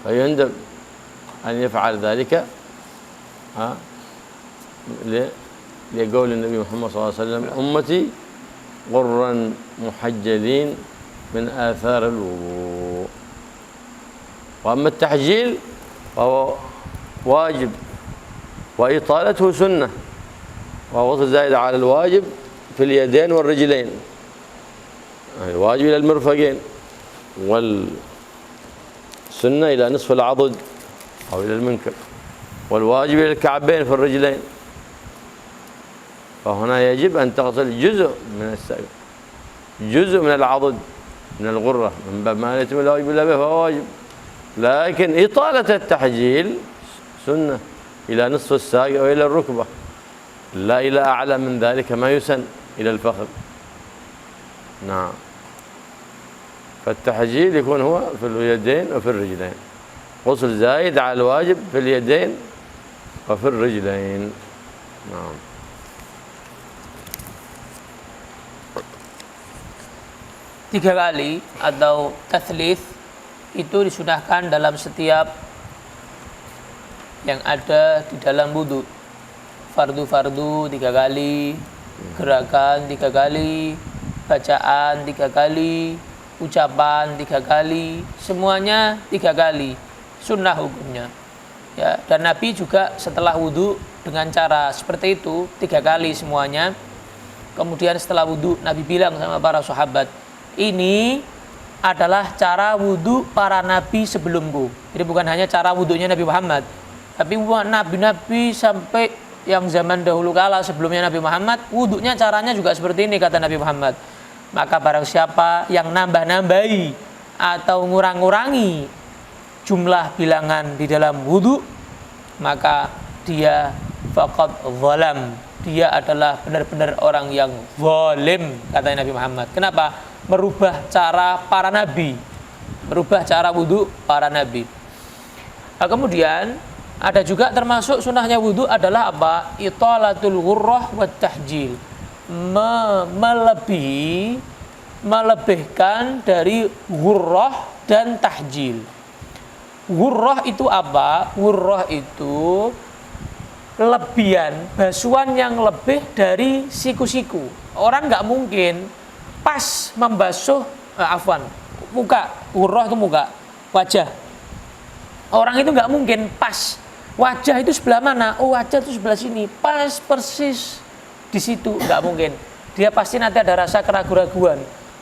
فيندب أن يفعل ذلك لقول النبي محمد صلى الله عليه وسلم أمتي غرا محجلين من آثار الوضوء. وأما التحجيل فهو واجب وإطالته سنة، وهو غسل زائد على الواجب في اليدين والرجلين، الواجب إلى المرفقين، والسنة إلى نصف العضد أو إلى المنكب، والواجب إلى الكعبين في الرجلين. فهنا يجب أن تغسل جزء من العضد من الغرة من باب ما يتم الواجب إلا به فهو واجب. لكن إطالة التحجيل سنة إلى نصف الساق أو إلى الركبة، لا إلى أعلى من ذلك ما يسن إلى الفخذ. نعم. فالتحجيل يكون هو في اليدين وفي الرجلين. غسل زايد على الواجب في اليدين وفي الرجلين. نعم. Tiga kali atau tatslits itu disunahkan dalam setiap yang ada di dalam wudu. Fardu-fardu 3 kali, gerakan 3 kali, bacaan 3 kali, ucapan 3 kali, semuanya 3 kali. Sunnah hukumnya. Ya, dan Nabi juga setelah wudu dengan cara seperti itu 3 kali semuanya. Kemudian setelah wudu Nabi bilang sama para sahabat, ini adalah cara wudu para nabi sebelumku. Jadi bukan hanya cara wudunya Nabi Muhammad, tapi nabi-nabi sampai yang zaman dahulu kala sebelumnya Nabi Muhammad, wudunya caranya juga seperti ini, kata Nabi Muhammad. Maka barang siapa yang nambah-nambahi atau ngurang-ngurangi jumlah bilangan di dalam wudu, maka dia faqad zalam. Dia adalah benar-benar orang yang zalim, kata Nabi Muhammad. Kenapa? Merubah cara para nabi, merubah cara wudu para nabi. Nah, kemudian ada juga termasuk sunnahnya wudu adalah apa? Italatul ghurrah wa tahjil. Melebihkan dari ghurrah dan tahjil. Ghurrah itu apa? Ghurrah itu lebihan, basuhan yang lebih dari siku-siku. Orang nggak mungkin pas membasuh muka. Ghurrah itu muka, wajah. Orang itu nggak mungkin pas. Wajah itu sebelah mana? Oh, wajah itu sebelah sini. Pas persis di situ, nggak mungkin. Dia pasti nanti ada rasa keraguan-raguan.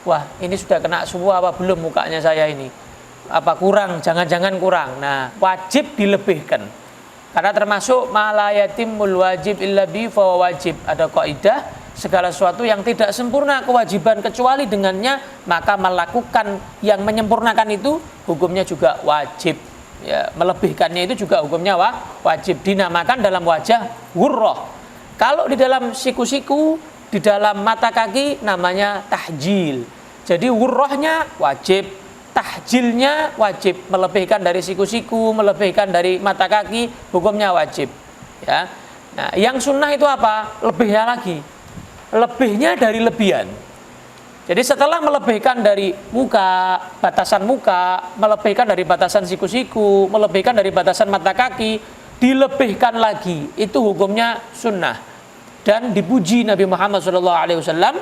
Wah, ini sudah kena semua apa belum mukanya saya ini? Apa kurang? Jangan-jangan kurang. Nah, wajib dilebihkan. Karena termasuk malayatimul wajib illa bi fa wajib. Ada kaidah, segala sesuatu yang tidak sempurna kewajiban kecuali dengannya, maka melakukan yang menyempurnakan itu hukumnya juga wajib. Ya, melebihkannya itu juga hukumnya wajib. Dinamakan dalam wajah ghurrah. Kalau di dalam siku-siku, di dalam mata kaki namanya tahjil. Jadi ghurrahnya wajib, tahjilnya wajib, melebihkan dari siku-siku, melebihkan dari mata kaki, hukumnya wajib. Ya. Nah, yang sunnah itu apa? Lebihnya lagi. Lebihnya dari lebihan. Jadi setelah melebihkan dari muka, batasan muka, melebihkan dari batasan siku-siku, melebihkan dari batasan mata kaki, dilebihkan lagi. Itu hukumnya sunnah. Dan dipuji Nabi Muhammad SAW.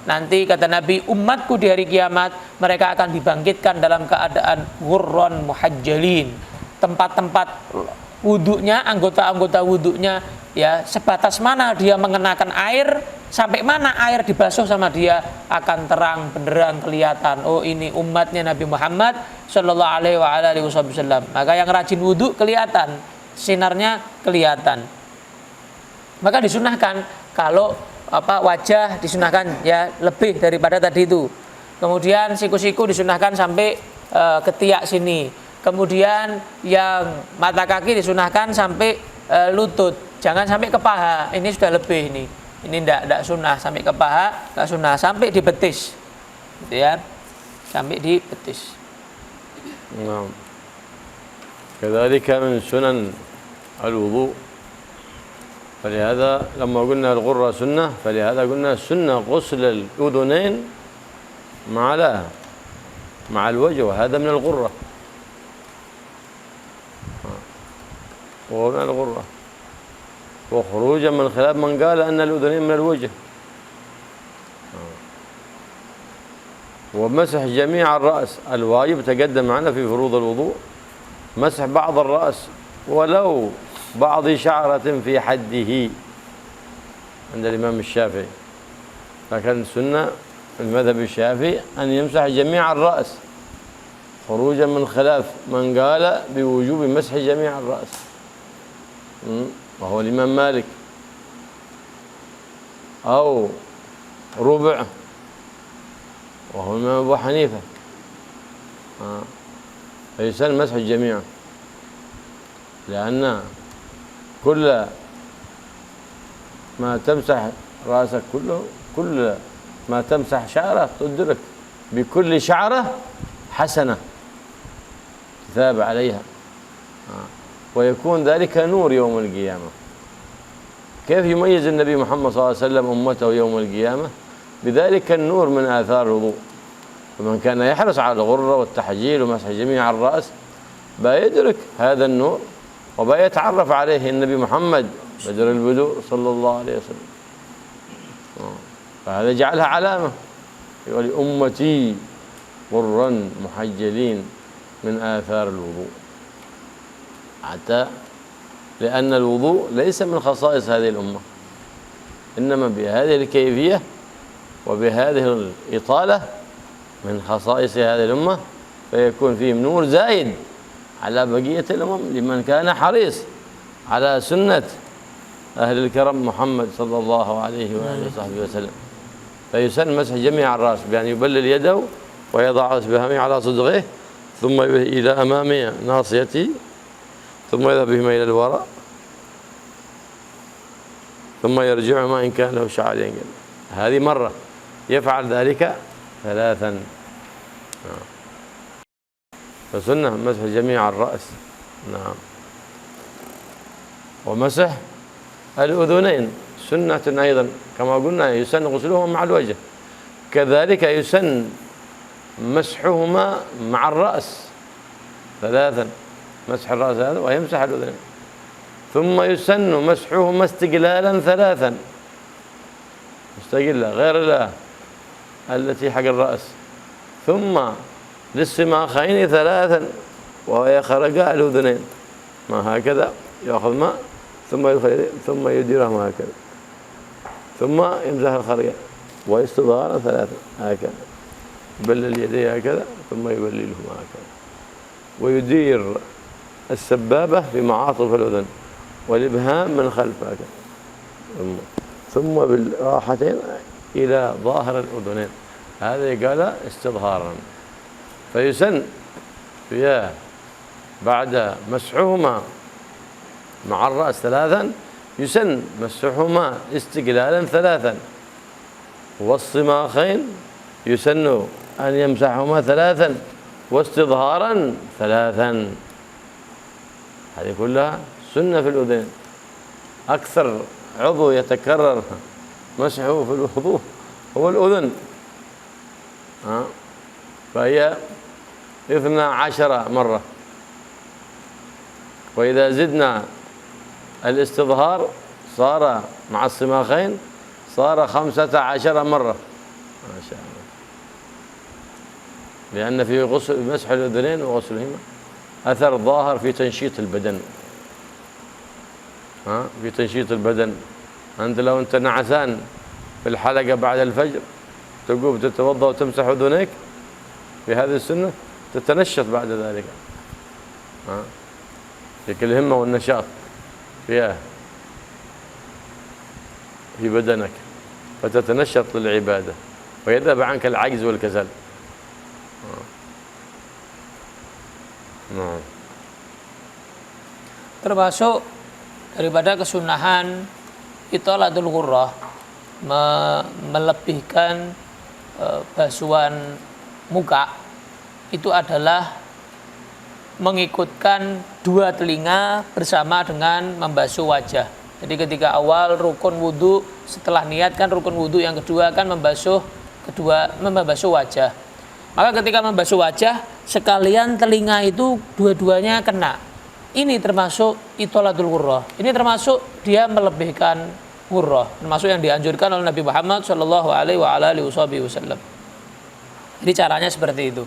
Nanti kata Nabi, umatku di hari kiamat mereka akan dibangkitkan dalam keadaan ghurran muhajjalin. Tempat-tempat wudunya, anggota-anggota wudunya, ya sebatas mana dia mengenakan air, sampai mana air dibasuh sama dia akan terang benderang kelihatan. Oh, ini umatnya Nabi Muhammad sallallahu alaihi wasallam. Maka yang rajin wudu kelihatan, sinarnya kelihatan. Maka disunahkan kalau wajah disunahkan ya lebih daripada tadi itu. Kemudian siku-siku disunahkan sampai ketiak sini. Kemudian yang mata kaki disunahkan sampai lutut. Jangan sampai ke paha. Ini sudah lebih ini. Ini tidak sunnah sampai ke paha, tidak sunnah sampai di betis. Gitu ya. Sampai di betis. Nah. Kadzalika min sunan al-wudu. فلهذا لما قلنا الغرة سنة فلهذا قلنا سنة غسل الأذنين مع الوجه وهذا من الغرة وهو من الغرة وخروجا من خلاف من قال أن الأذنين من الوجه ومسح جميع الرأس الواجب تقدم معنا في فروض الوضوء مسح بعض الرأس ولو بعض شعرة في حده عند الإمام الشافعي لكن السنة المذهب الشافعي أن يمسح جميع الرأس خروجا من خلاف من قال بوجوب مسح جميع الرأس وهو الإمام مالك أو ربع وهو الإمام أبو حنيفة فيسن مسح الجميع لأن كل ما تمسح رأسك كل ما تمسح شعرة تدرك بكل شعرة حسنة تثاب عليها ويكون ذلك نور يوم القيامة. كيف يميز النبي محمد صلى الله عليه وسلم أمته يوم القيامة؟ بذلك النور من آثار الوضوء. فمن كان يحرص على الغرة والتحجيل ومسح جميع الرأس بيدرك هذا النور وبيتعرف عليه النبي محمد بدر البدور صلى الله عليه وسلم. فهذا جعلها علامة ولأمتي غرا محجلين من آثار الوضوء، حتى لأن الوضوء ليس من خصائص هذه الأمة، إنما بهذه الكيفية وبهذه الإطالة من خصائص هذه الأمة، فيكون فيه نور زايد على بقية الأمم لمن كان حريص على سنة أهل الكرم محمد صلى الله عليه وآله وصحبه وسلم. فيسن مسح جميع الرأس بأن يبلل يده ويضع إصبعيه على صدغه ثم إلى أمام ناصيته ثم يذهب بهما إلى الوراء ثم يرجعهما إن كان له شعر ينقل. هذه مرة، يفعل ذلك 3. فسنة مسح جميع الرأس. نعم. ومسح الأذنين سنة أيضا كما قلنا، يسن غسلهما مع الوجه، كذلك يسن مسحهما مع الرأس 3. مسح الرأس هذا ويمسح الأذنين. ثم يسن مسحهما استقلالا 3، مستقلة غير الله التي حق الرأس. ثم للسماخين 3 وهي خرقاء الأذنين، ما هكذا يأخذ ماء ثم يديرهما هكذا ثم يمسح الخرقاء واستظهارا 3 هكذا، يبلل يديه هكذا ثم يبللهما هكذا، ويدير السبابة بمعاطف الأذن والإبهام من خلف هكذا، ثم بالراحتين إلى ظاهر الأذنين. هذا قال استظهارا. فيسن بعد مسحهما مع الرأس 3 يسن مسحهما استقلالا 3، والصماخين يسن أن يمسحهما 3 واستظهارا 3. هذه كلها سنة في الأذن. أكثر عضو يتكرر مسحه في الوضوء هو الأذن، فهي 12 مرة، وإذا زدنا الاستظهار صار مع الصماخين صار 15 مرة ما شاء الله، لأن في غسل مسح الأذنين وغسلهما أثر ظاهر في تنشيط البدن. في تنشيط البدن. أنت لو أنت نعسان في الحلقة بعد الفجر تقوم تتوضأ وتمسح أذنيك في هذه السنة تتنشط بعد ذلك، فيك الهمة والنشاط فيها في بدنك فتتنشط للعبادة ويذهب عنك العجز والكسل. Termasuk daripada kesunahan italatul ghurrah, melebihkan basuhan muka, itu adalah mengikutkan 2 telinga bersama dengan membasuh wajah. Jadi ketika awal rukun wudhu, setelah niat kan rukun wudhu yang kedua kan membasuh wajah. Maka ketika membasuh wajah sekalian telinga itu dua-duanya kena. Ini termasuk itolatul ghurrah. Ini termasuk dia melebihkan ghurrah, termasuk yang dianjurkan oleh Nabi Muhammad sallallahu alaihi wasallam. Jadi caranya seperti itu.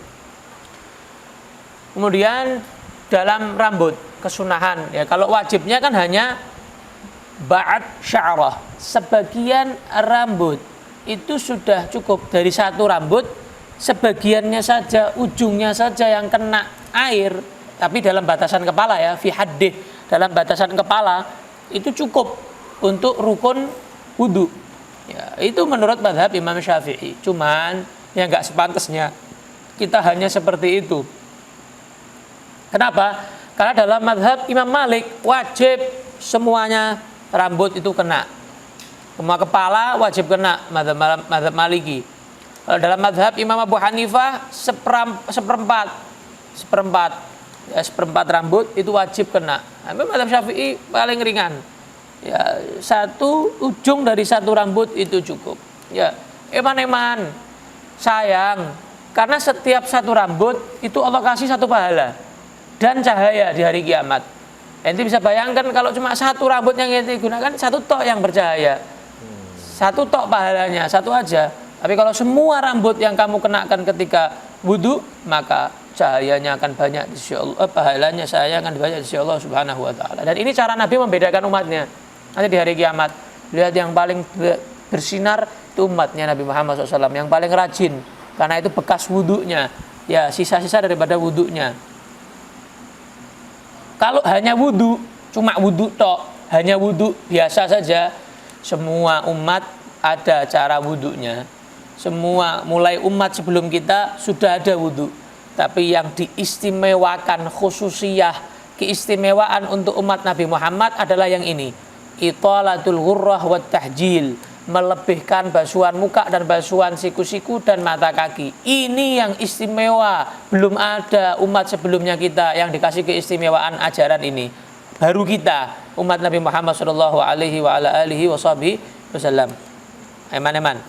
Kemudian dalam rambut kesunahan, ya kalau wajibnya kan hanya ba'ad sya'rah, sebagian rambut itu sudah cukup. Dari satu rambut sebagiannya saja, ujungnya saja yang kena air, tapi dalam batasan kepala ya, fi haddih, dalam batasan kepala itu cukup untuk rukun wudu. Ya, itu menurut mazhab Imam Syafi'i. Cuman yang enggak sepantasnya kita hanya seperti itu. Kenapa? Karena dalam mazhab Imam Malik wajib semuanya rambut itu kena. Semua kepala wajib kena, mazhab Maliki. Kalau dalam mazhab Imam Abu Hanifah seperempat. ya, 1/4 rambut itu wajib kena. Tapi mazhab Syafi'i paling ringan. Ya, 1 ujung dari 1 rambut itu cukup. Ya, eman-eman. Sayang, karena setiap 1 rambut itu Allah kasih 1 pahala dan cahaya di hari kiamat. Ente bisa bayangkan kalau cuma 1 rambut yang ente gunakan, 1 tok yang bercahaya. 1 tok pahalanya, 1 aja. Tapi kalau semua rambut yang kamu kenakan ketika wudu, maka cahayanya akan banyak di sisi Allah, pahalanya saya akan banyak di sisi Allah Subhanahu wa taala. Dan ini cara Nabi membedakan umatnya. Nanti di hari kiamat, lihat yang paling bersinar itu umatnya Nabi Muhammad SAW, yang paling rajin, karena itu bekas wudunya, ya sisa-sisa daripada wudunya. Kalau hanya wudu, cuma wudu tok, hanya wudu biasa saja, semua umat ada cara wudunya. Semua mulai umat sebelum kita sudah ada wudu. Tapi yang diistimewakan, khususiyah, keistimewaan untuk umat Nabi Muhammad adalah yang ini. Italatul ghurrah wat tahjil, melebihkan basuhan muka dan basuhan siku-siku dan mata kaki. Ini yang istimewa. Belum ada umat sebelumnya kita yang dikasih keistimewaan ajaran ini. Baru kita, umat Nabi Muhammad sallallahu alaihi wa ala alihi wasallam. Eman-eman.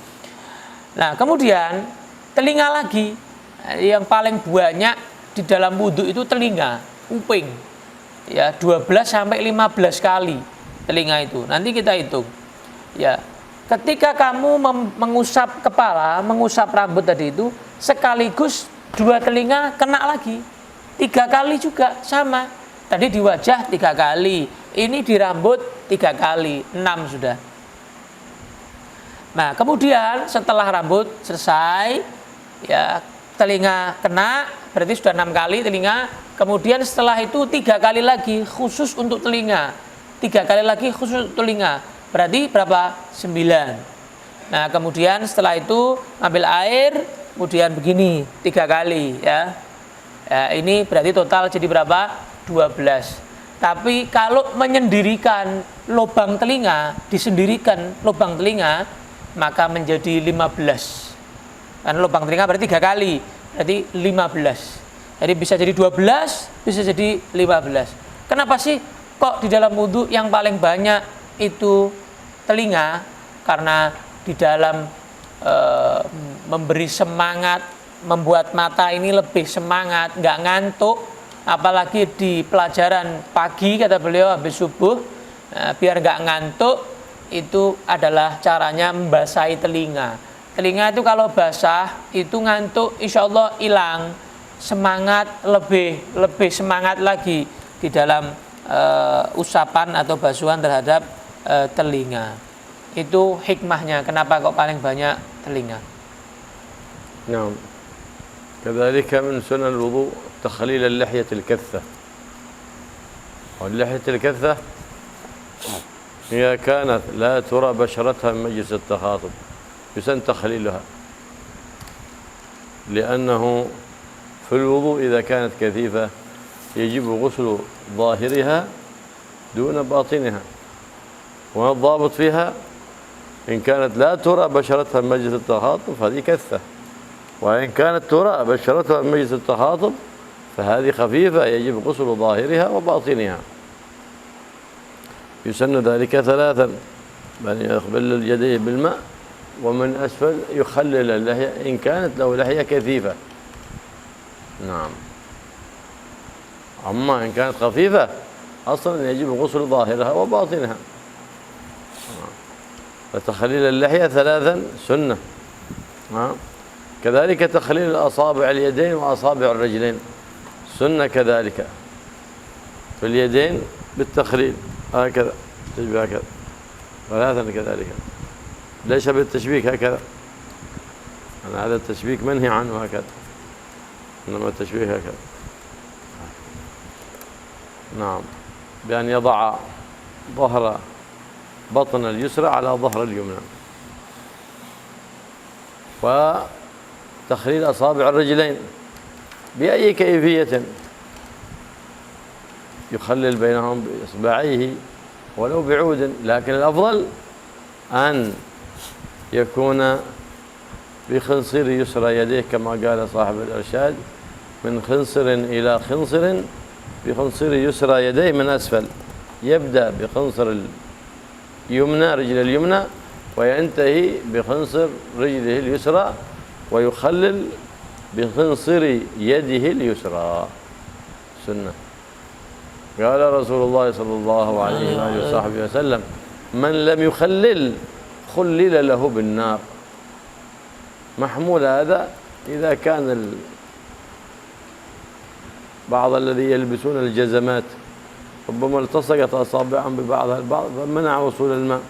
Nah, kemudian telinga lagi. Yang paling banyak di dalam wudhu itu telinga, kuping. Ya, 12 sampai 15 kali telinga itu. Nanti kita hitung. Ya, ketika kamu mengusap kepala, mengusap rambut tadi itu, sekaligus 2 telinga kena lagi. 3 kali juga sama. Tadi di wajah 3 kali, ini di rambut 3 kali, 6 sudah. Nah, kemudian setelah rambut selesai, ya telinga kena, berarti sudah 6 kali telinga. Kemudian setelah itu 3 kali lagi khusus untuk telinga. 3 kali lagi khusus untuk telinga. Berarti berapa? 9. Nah, kemudian setelah itu ambil air, kemudian begini 3 kali ya. Ya, ini berarti total jadi berapa? 12. Tapi kalau menyendirikan lubang telinga, disendirikan lubang telinga, maka menjadi 15. Karena lubang telinga berarti 3 kali, berarti 15. Jadi bisa jadi 12, bisa jadi 15. Kenapa sih kok di dalam wudhu yang paling banyak itu telinga? Karena di dalam memberi semangat, membuat mata ini lebih semangat, nggak ngantuk. Apalagi di pelajaran pagi kata beliau habis subuh, biar nggak ngantuk, itu adalah caranya membasahi telinga. Telinga itu kalau basah itu ngantuk insya Allah hilang, semangat lebih semangat lagi di dalam usapan atau basuhan terhadap telinga. Itu hikmahnya kenapa kok paling banyak telinga. Nah, كذلك من سنن الوضوء تخليل اللحية الكثة. واللحية الكثة هي كانت لا ترى بشرتها من مجلس التخاطب، يسن تخليلها، لأنه في الوضوء إذا كانت كثيفة يجب غسل ظاهرها دون باطنها. والضابط فيها إن كانت لا ترى بشرتها من مجلس التخاطب فهذه كثة، وإن كانت ترى بشرتها من مجلس التخاطب فهذه خفيفة يجب غسل ظاهرها وباطنها. يسن ذلك 3، بأن يقبل اليدين بالماء، ومن أسفل يخلل اللحية إن كانت له لحية كثيفة. نعم. أما إن كانت خفيفة أصلا يجب غسل ظاهرها وباطنها. فتخليل اللحية 3 سنة. كذلك تخليل الأصابع اليدين وأصابع الرجلين سنة كذلك. في اليدين بالتخليل هكذا، تشبيه هكذا، 3 كذلك، ليس بالتشبيك هكذا، أنا هذا التشبيك منهي عنه هكذا، إنما التشبيك هكذا. نعم، بأن يضع ظهر بطن اليسرى على ظهر اليمنى. وتخليل أصابع الرجلين بأي كيفية، يخلل بينهم بإصبعيه ولو بعود، لكن الأفضل أن يكون بخنصر يسرى يديه كما قال صاحب الإرشاد: من خنصر إلى خنصر بخنصر يسرى يديه من أسفل، يبدأ بخنصر اليمنى رجل اليمنى وينتهي بخنصر رجله اليسرى ويخلل بخنصر يده اليسرى. سنة. قال رسول الله صلى الله عليه وآله وصحبه وسلم: من لم يخلل خلل له بالنار. محمول هذا إذا كان بعض الذي يلبسون الجزمات ربما التصقت أصابعهم ببعضها البعض فمنع وصول الماء.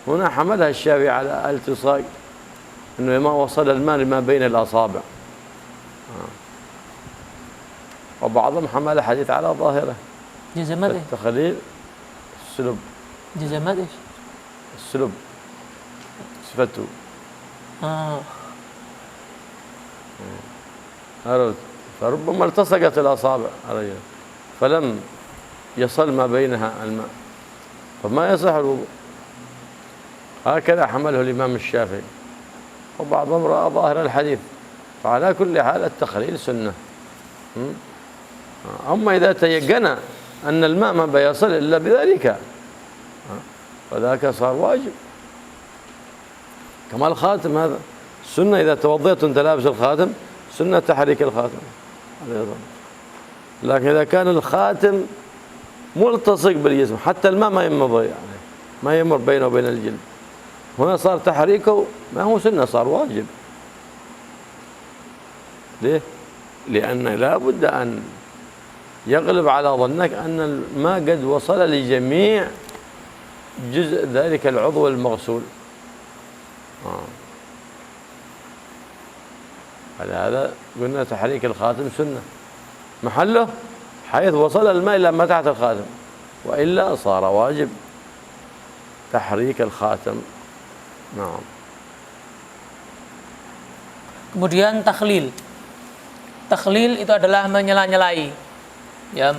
هنا حملها الشافعي على التصاق، أنه ما وصل الماء لما بين الأصابع. وبعضهم حمل الحديث على ظاهره. جزمات التخليل السلب. جزمات إيش؟ السلب صفته. فربما التصقت الأصابع عليها فلم يصل ما بينها الماء فما يصح الوضوء. هكذا حمله الإمام الشافعي، وبعضهم رأى ظاهر الحديث. فعلى كل حال التخليل سنة. أما إذا تيقن أن الماء ما بيصل إلا بذلك فذاك صار واجب. كما الخاتم هذا سنة، إذا توضيت وأنت لابس الخاتم سنة تحريك الخاتم. لكن إذا كان الخاتم ملتصق بالجسم حتى الماء ما يمر يعني ما يمر بينه وبين الجلد، هنا صار تحريكه ما هو سنة، صار واجب. ليه؟ لأن لا بد أن يغلب على ظنك أن الماء قد وصل لجميع جزء ذلك العضو المغسول. هذا قلنا تحريك الخاتم سنة، محله حيث وصل الماء إلى ما تحت الخاتم، وإلا صار واجب تحريك الخاتم. نعم. Kemudian takhlil. Takhlil itu adalah menyela-nyelai. Ya.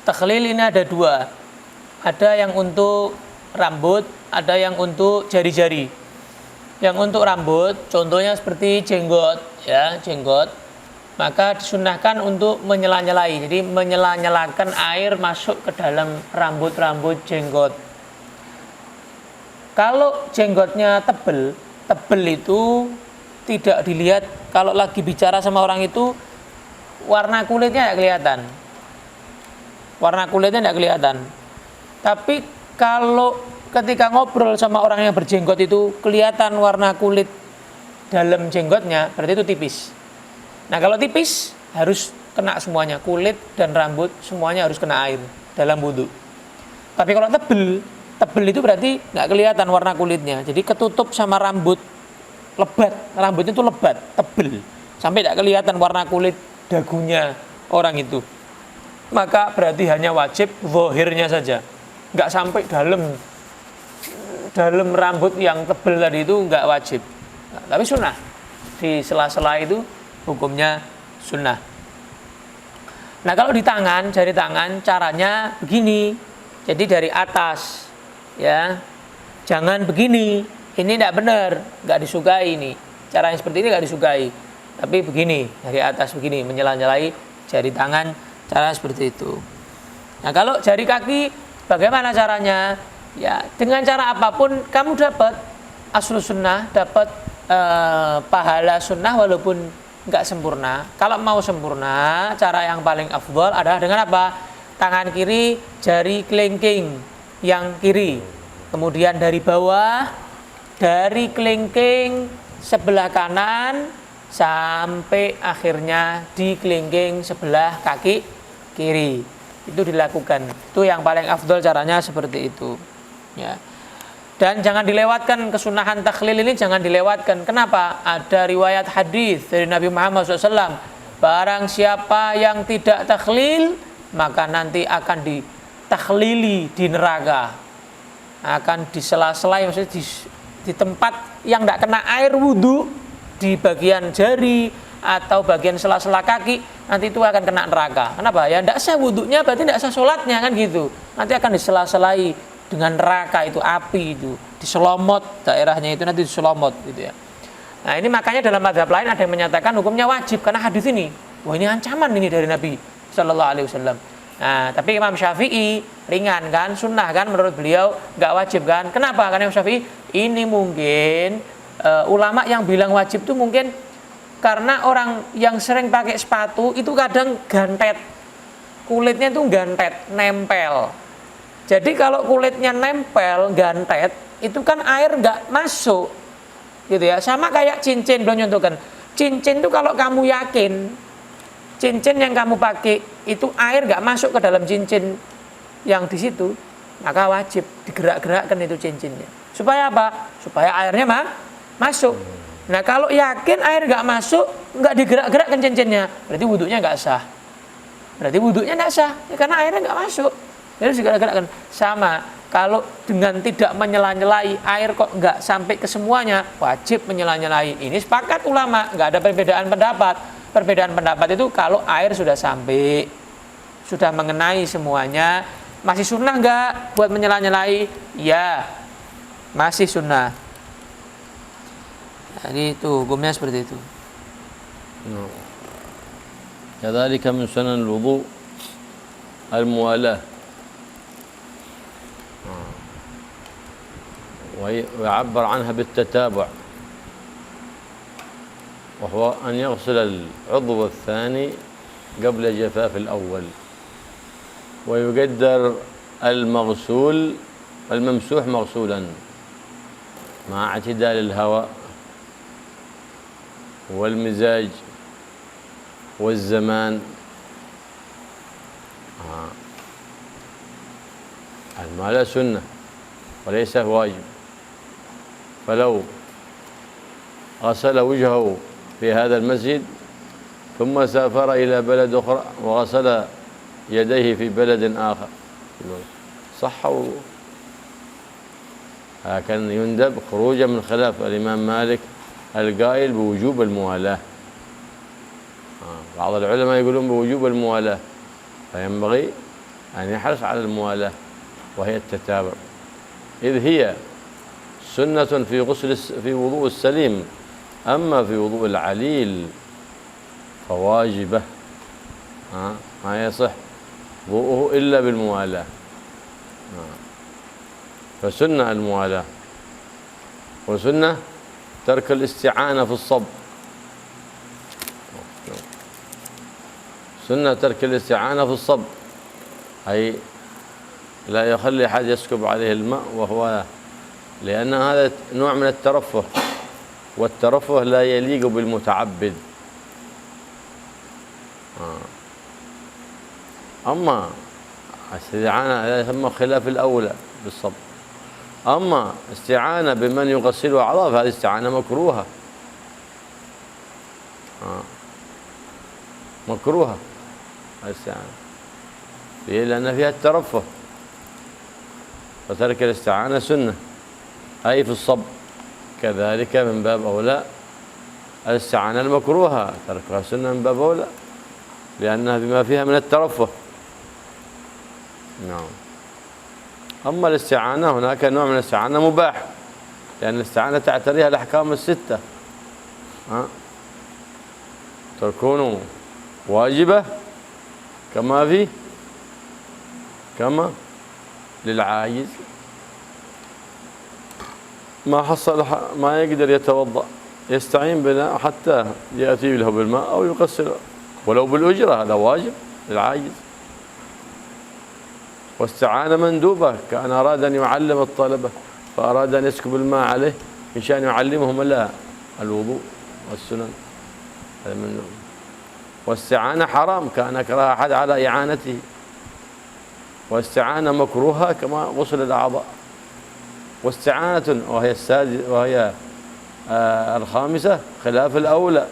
Takhlil ini ada dua. Ada yang untuk rambut, ada yang untuk jari-jari. Yang untuk rambut, contohnya seperti jenggot, ya, jenggot. Maka disunahkan untuk menyela-nyelai. Jadi menyela-nyelakan air masuk ke dalam rambut-rambut jenggot. Kalau jenggotnya tebal itu tidak dilihat. Kalau lagi bicara sama orang itu warna kulitnya tidak kelihatan. Warna kulitnya tidak kelihatan. Tapi kalau ketika ngobrol sama orang yang berjenggot itu kelihatan warna kulit dalam jenggotnya, berarti itu tipis. Nah, kalau tipis harus kena semuanya, kulit dan rambut semuanya harus kena air dalam wudu. Tapi kalau tebel itu berarti nggak kelihatan warna kulitnya. Jadi ketutup sama rambut lebat, rambutnya itu lebat, tebel, sampai tidak kelihatan warna kulit dagunya orang itu. Maka berarti hanya wajib zahirnya saja, nggak sampai dalam rambut yang tebel tadi itu nggak wajib. Nah, tapi sunnah di sela-sela itu hukumnya sunnah. Nah, kalau di tangan, jari tangan caranya begini. Jadi dari atas, ya, jangan begini. Ini tidak benar, nggak disukai ini. Cara yang seperti ini nggak disukai. Tapi begini, dari atas begini, menyela-nyelai jari tangan, cara seperti itu. Nah, kalau jari kaki, bagaimana caranya? Ya, dengan cara apapun kamu dapat aslu sunnah, dapat pahala sunnah walaupun nggak sempurna. Kalau mau sempurna, cara yang paling afdal adalah dengan apa? Tangan kiri, jari kelingking yang kiri. Kemudian dari bawah, dari kelingking sebelah kanan sampai akhirnya di kelingking sebelah kaki kiri. Itu dilakukan. Itu yang paling afdal caranya seperti itu. Ya. Dan jangan dilewatkan kesunahan takhlil ini, jangan dilewatkan. Kenapa? Ada riwayat hadis dari Nabi Muhammad SAW. Barang siapa yang tidak takhlil, maka nanti akan ditakhlili di neraka. Akan disela-selai, maksudnya di tempat yang tidak kena air wudhu, di bagian jari atau bagian sela-sela kaki, nanti itu akan kena neraka. Kenapa? Ya tidak sah wudhunya, berarti tidak sah sholatnya, kan gitu. Nanti akan disela-selai dengan neraka, itu api itu, diselomot daerahnya itu, nanti diselomot gitu ya. Nah, ini makanya dalam mazhab lain ada yang menyatakan hukumnya wajib karena hadis ini. Wah, ini ancaman ini dari Nabi Sallallahu Alaihi Wasallam. Nah, tapi Imam Syafi'i ringan kan, sunnah kan menurut beliau, nggak wajib kan. Kenapa? Karena Imam Syafi'i ini mungkin ulama yang bilang wajib itu mungkin karena orang yang sering pakai sepatu itu kadang gantet, kulitnya itu gantet, nempel. Jadi kalau kulitnya nempel, gantet, itu kan air nggak masuk, gitu ya. Sama kayak cincin, belum nyontohkan. Cincin itu kalau kamu yakin cincin yang kamu pakai itu air nggak masuk ke dalam cincin yang di situ, maka wajib digerak-gerakkan itu cincinnya. Supaya apa? Supaya airnya masuk. Nah kalau yakin air nggak masuk, nggak digerak-gerakkan cincinnya, berarti wudhunya nggak sah. Berarti wudhunya nggak sah, ya, karena airnya nggak masuk. Jadi digerak-gerakkan. Sama kalau dengan tidak menyela-nyelai air kok nggak sampai ke semuanya, wajib menyela-nyelai. Ini sepakat ulama, nggak ada perbedaan pendapat. Perbedaan pendapat itu kalau air sudah sampai, sudah mengenai semuanya, masih sunnah nggak buat menyela-nyelai? Ya, masih sunnah. Jadi itu hukumnya seperti itu. كذلك من سنن الوضوء الموالاة، ويعبر عنها بالتتابع، وهو أن يغسل العضو الثاني قبل جفاف الأول، ويقدر الممسوح مغسولا مع اعتدال الهواء والمزاج والزمان. الموالاة سنة وليس واجب، فلو غسل وجهه في هذا المسجد ثم سافر إلى بلد أخرى وغسل يديه في بلد آخر صح وضوء، لكن يندب خروجا من خلاف الإمام مالك القائل بوجوب الموالاة. بعض العلماء يقولون بوجوب الموالاة، فينبغي أن يحرص على الموالاة وهي التتابع، إذ هي سنة في وضوء السليم، أما في وضوء العليل فواجبة، ما يصح وضوءه إلا بالموالاة. فسنة الموالاة، وسنة ترك الاستعانة في الصب، سنة ترك الاستعانة في الصب، أي لا يخلي أحد يسكب عليه الماء، وهو لأن هذا نوع من الترفه، والترفه لا يليق بالمتعبد. أما الاستعانة ثم خلاف الأولى بالصب. أما استعانة بمن يغسل أعضاء فهذه استعانة مكروهة، مكروهة الاستعانة، لأن فيها الترفه، وترك الاستعانة سنة أي في الصب. كذلك من باب أولى الاستعانة المكروهة تركها سنة من باب أولى، لأنها بما فيها من الترفه. نعم. أما الاستعانة هناك نوع من الاستعانة مباح، لأن الاستعانة تعتريها الأحكام الستة، تكون واجبة كما للعاجز ما حصل ما يقدر يتوضأ يستعين بنا حتى يأتي له بالماء أو يغسل ولو بالأجرة، هذا واجب للعاجز. واستعانة مندوبة، كان أراد أن يعلم الطلبة فأراد أن يسكب الماء عليه إن شاء أن يعلمهم لا الوضوء والسنن، هذا مندوب. واستعانة حرام، كان أكره أحد على إعانته. واستعانة مكروهة كما غسل الأعضاء. واستعانة وهي الخامسة خلاف الأولى،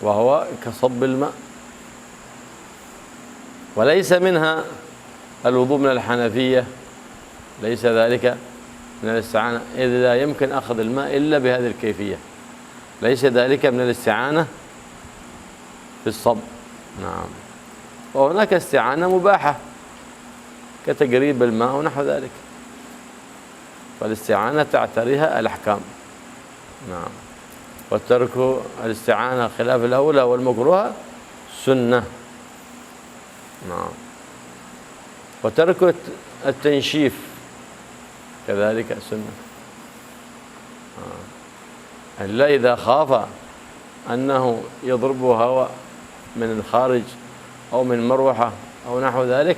وهو كصب الماء، وليس منها الوضوء من الحنفية، ليس ذلك من الاستعانة، إذ لا يمكن أخذ الماء إلا بهذه الكيفية، ليس ذلك من الاستعانة في الصب. نعم. وهناك استعانة مباحة كتقريب الماء ونحو ذلك، فالاستعانة تعتريها الأحكام. نعم. وترك الاستعانة خلاف الأولى والمكروهة سنة. نعم. وترك التنشيف كذلك سنة. إلا إذا خاف أنه يضربه هواء من الخارج أو من مروحة أو نحو ذلك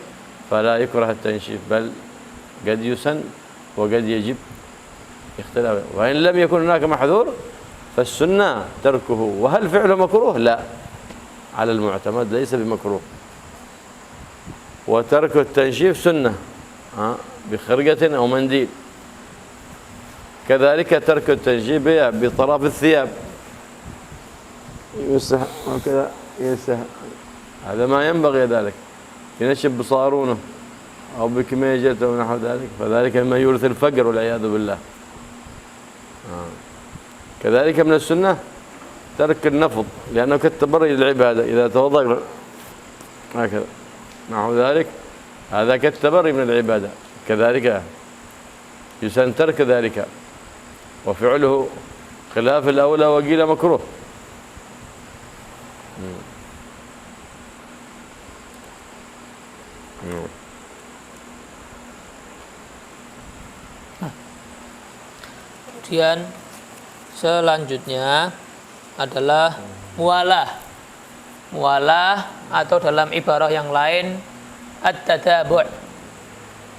فلا يكره التنشيف، بل قد يسن وقد يجب اختلاف. وإن لم يكن هناك محذور فالسنة تركه. وهل فعله مكروه؟ لا، على المعتمد ليس بمكروه. وترك التنشيف سنة بخرقة أو منديل. كذلك ترك التنشيف بطرف الثياب، يمسح وكذا، يمسح، هذا ما ينبغي ذلك. ينشف بصارونه أو بكميجته ونحو ذلك، فذلك مما يورث الفقر والعياذ بالله. كذلك من السنة ترك النفض، لأنه كالتبرج للعبادة. إذا توضأ هكذا نحو ذلك هذا كالتبرج من العبادة، كذلك يسن ترك ذلك، وفعله خلاف الأولى وقيل مكروه. Kemudian selanjutnya adalah mualah. Mualah atau dalam ibarah yang lain at-tatabu'.